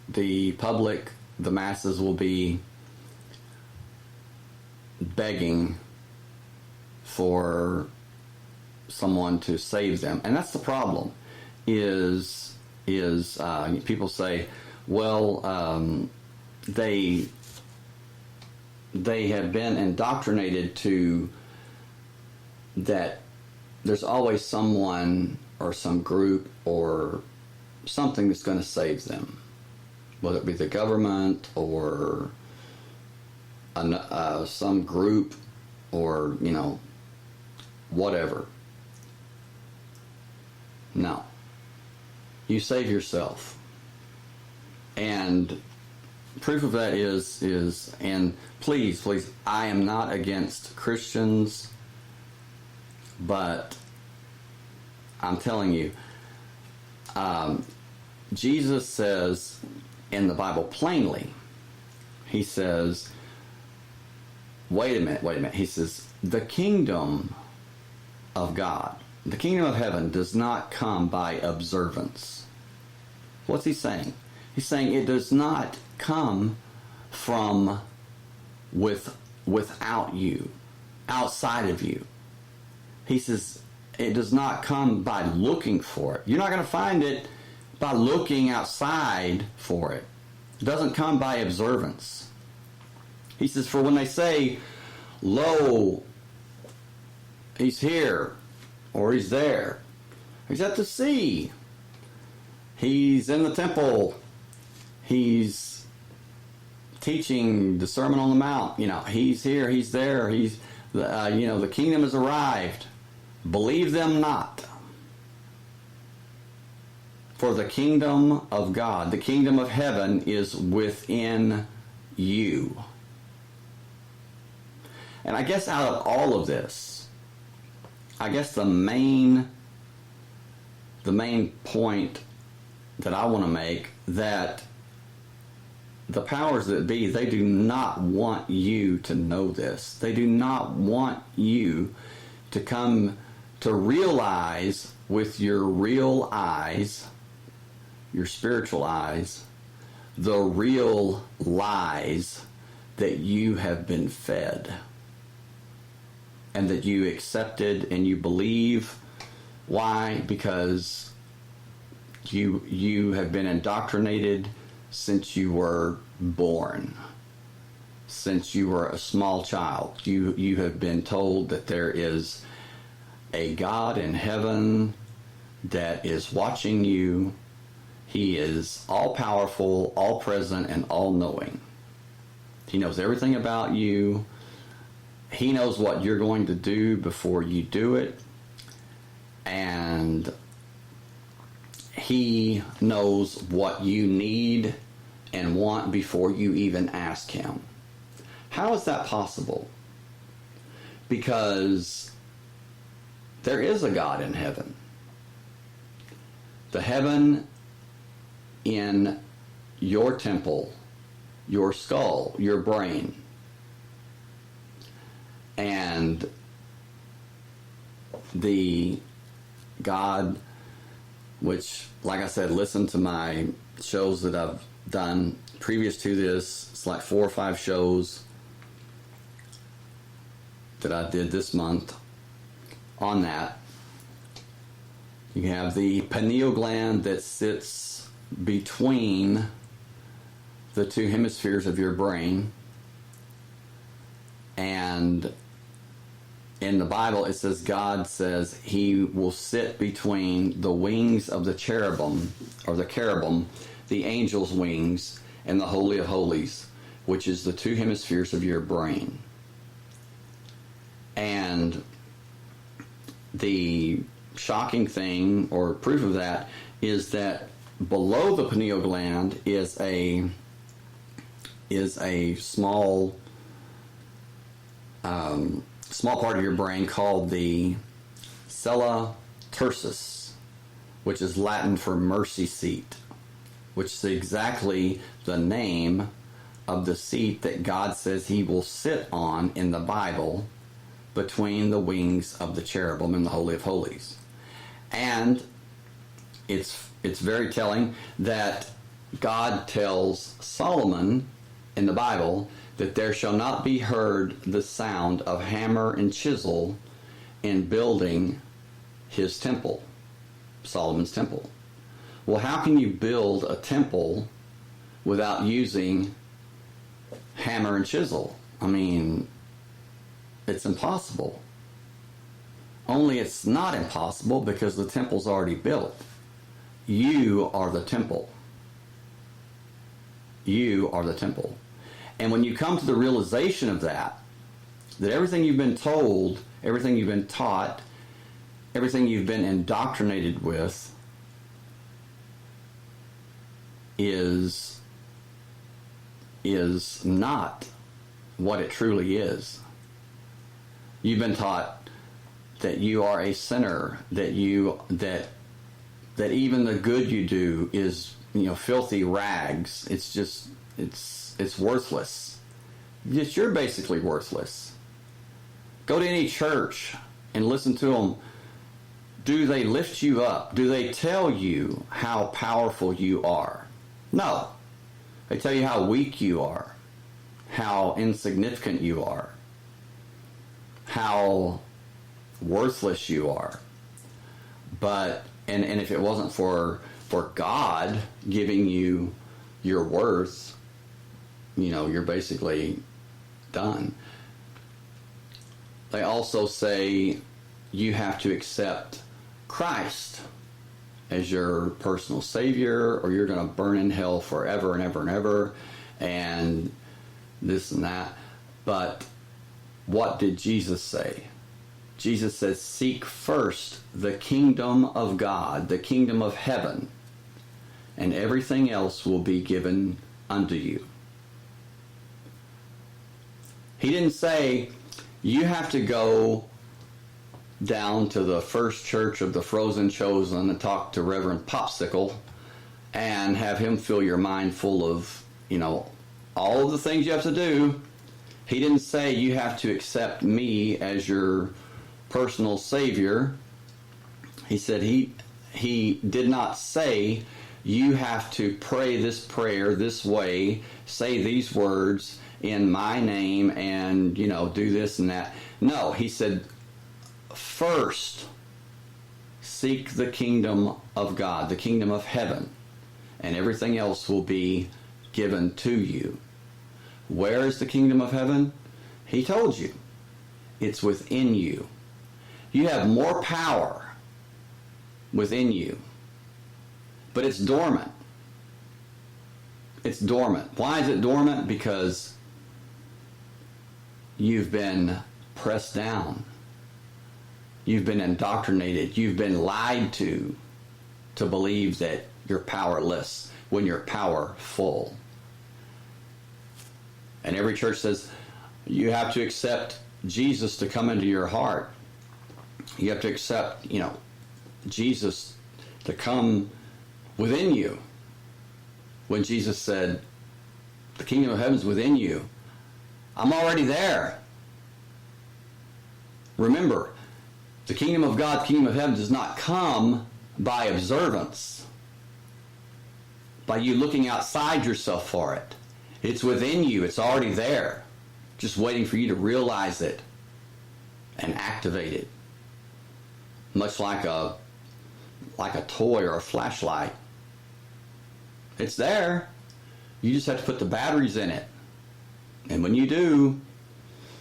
the public, the masses will be begging for someone to save them. And that's the problem, is people say, well, they have been indoctrinated to that there's always someone or some group or something that's going to save them, whether it be the government or some group or, whatever. No. You save yourself. And proof of that is, and please, I am not against Christians, but I'm telling you, Jesus says in the Bible plainly, he says, wait a minute. He says, the kingdom of God, the kingdom of heaven does not come by observance. What's he saying? He's saying it does not come from without you, outside of you. He says it does not come by looking for it. You're not going to find it by looking outside for it. It doesn't come by observance. He says, for when they say, lo, he's here, or he's there, he's at the sea, he's in the temple, he's teaching the Sermon on the Mount, he's here, he's there, the kingdom has arrived. Believe them not. For the kingdom of God, the kingdom of heaven is within you. And I guess out of all of this, I guess the main point that I want to make, that the powers that be, they do not want you to know this. They do not want you to come to realize with your real eyes, your spiritual eyes, the real lies that you have been fed and that you accepted and you believe. Why? Because you have been indoctrinated since you were born. Since you were a small child, you have been told that there is a God in heaven that is watching you. He is all-powerful, all-present, and all-knowing. He knows everything about you. He knows what you're going to do before you do it. And He knows what you need and want before you even ask Him. How is that possible? Because there is a God in heaven. The heaven in your temple, your skull, your brain. And the God, which, like I said, listen to my shows that I've done previous to this. It's like 4 or 5 shows that I did this month on that. You have the pineal gland that sits between the 2 hemispheres of your brain. And in the Bible, it says God says He will sit between the wings of the cherubim, or the cherubim, the angel's wings, and the Holy of Holies, which is the 2 hemispheres of your brain. And the shocking thing, or proof of that, is that below the pineal gland is a small part of your brain called the Texorcist, which is Latin for mercy seat, which is exactly the name of the seat that God says He will sit on in the Bible between the wings of the cherubim and the Holy of Holies. And it's very telling that God tells Solomon in the Bible that there shall not be heard the sound of hammer and chisel in building his temple, Solomon's temple. Well, how can you build a temple without using hammer and chisel? I mean, it's impossible. Only it's not impossible because the temple's already built. You are the temple. You are the temple. And when you come to the realization of that everything you've been told, everything you've been taught, everything you've been indoctrinated with is not what it truly is. You've been taught that you are a sinner, that even the good you do is, filthy rags. It's worthless. You're basically worthless. Go to any church and listen to them. Do they lift you up? Do they tell you how powerful you are? No. They tell you how weak you are, how insignificant you are, how worthless you are. But, and if it wasn't for God giving you your worth, you're basically done. They also say you have to accept Christ as your personal Savior, or you're going to burn in hell forever and ever and ever, and this and that. But what did Jesus say? Jesus says, seek first the kingdom of God, the kingdom of heaven, and everything else will be given unto you. He didn't say, you have to go down to the First Church of the Frozen Chosen and talk to Reverend Popsicle and have him fill your mind full of, all of the things you have to do. He didn't say you have to accept me as your personal Savior. He said he did not say you have to pray this prayer this way, say these words in my name, and, do this and that. No, he said, first, seek the kingdom of God, the kingdom of heaven, and everything else will be given to you. Where is the kingdom of heaven? He told you. It's within you. You have more power within you, but it's dormant. It's dormant. Why is it dormant? Because you've been pressed down. You've been indoctrinated. You've been lied to believe that you're powerless when you're powerful. And every church says you have to accept Jesus to come into your heart. You have to accept, Jesus to come within you. When Jesus said, the kingdom of heaven is within you, I'm already there. Remember, the kingdom of God, the kingdom of heaven does not come by observance, by you looking outside yourself for it. It's within you. It's already there, just waiting for you to realize it and activate it. Much like a toy or a flashlight. It's there. You just have to put the batteries in it. And when you do,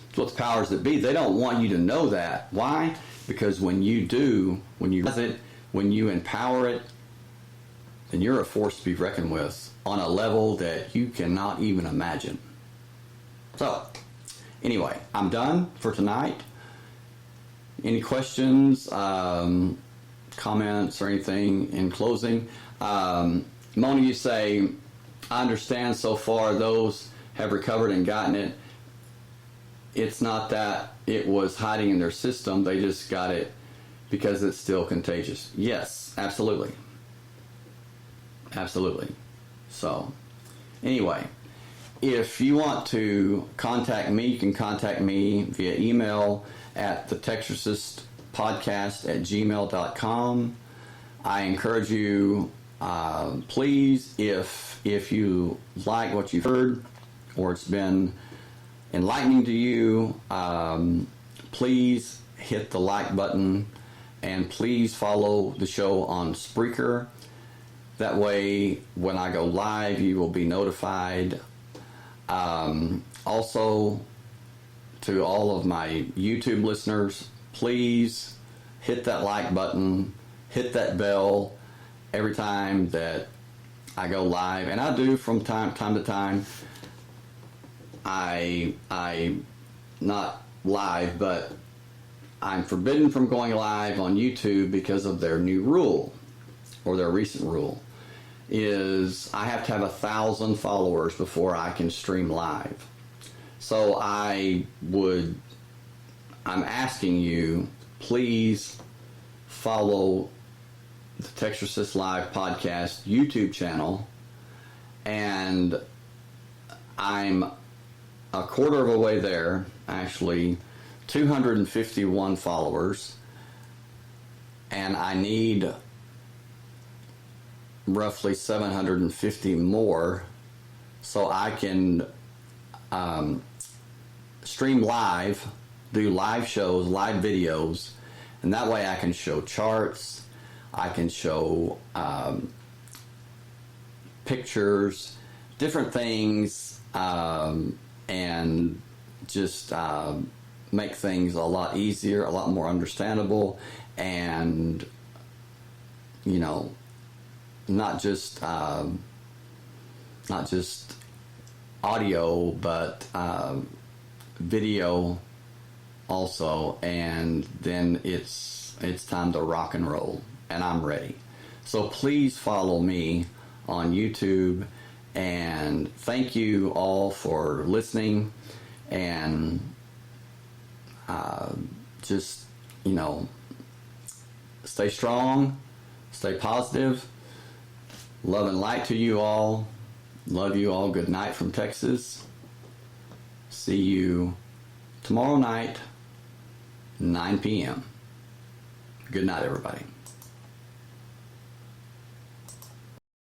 it's what the powers that be, they don't want you to know that. Why? Because when you do, when you realize it, when you empower it, then you're a force to be reckoned with on a level that you cannot even imagine. So, anyway, I'm done for tonight. Any questions, comments, or anything in closing? Mona, you say, I understand so far those have recovered and gotten it. It's not that it was hiding in their system. They just got it because it's still contagious. Yes, absolutely. Absolutely. So, anyway, if you want to contact me, you can contact me via email at the Texorcist podcast@gmail.com. I encourage you, please, if you like what you've heard or it's been enlightening to you, please hit the like button and please follow the show on Spreaker. That way, when I go live, you will be notified. Also, to all of my YouTube listeners, please hit that like button, hit that bell every time that I go live. And I do from time to time. I not live, but I'm forbidden from going live on YouTube because of their new rule, or their recent rule, is I have to have 1,000 followers before I can stream live. So I'm asking you, please follow the Texorcist Live Podcast YouTube channel, and I'm a quarter of a way there, actually 251 followers, and I need roughly 750 more so I can stream live, do live shows, live videos, and that way I can show charts, I can show pictures, different things, and just make things a lot easier, a lot more understandable, and not just audio, but video also. And then it's time to rock and roll, and I'm ready. So please follow me on YouTube, and thank you all for listening, and just stay strong, stay positive. Love and light to you all. Love you all. Good night from Texas. See you tomorrow night, 9 p.m. Good night, everybody.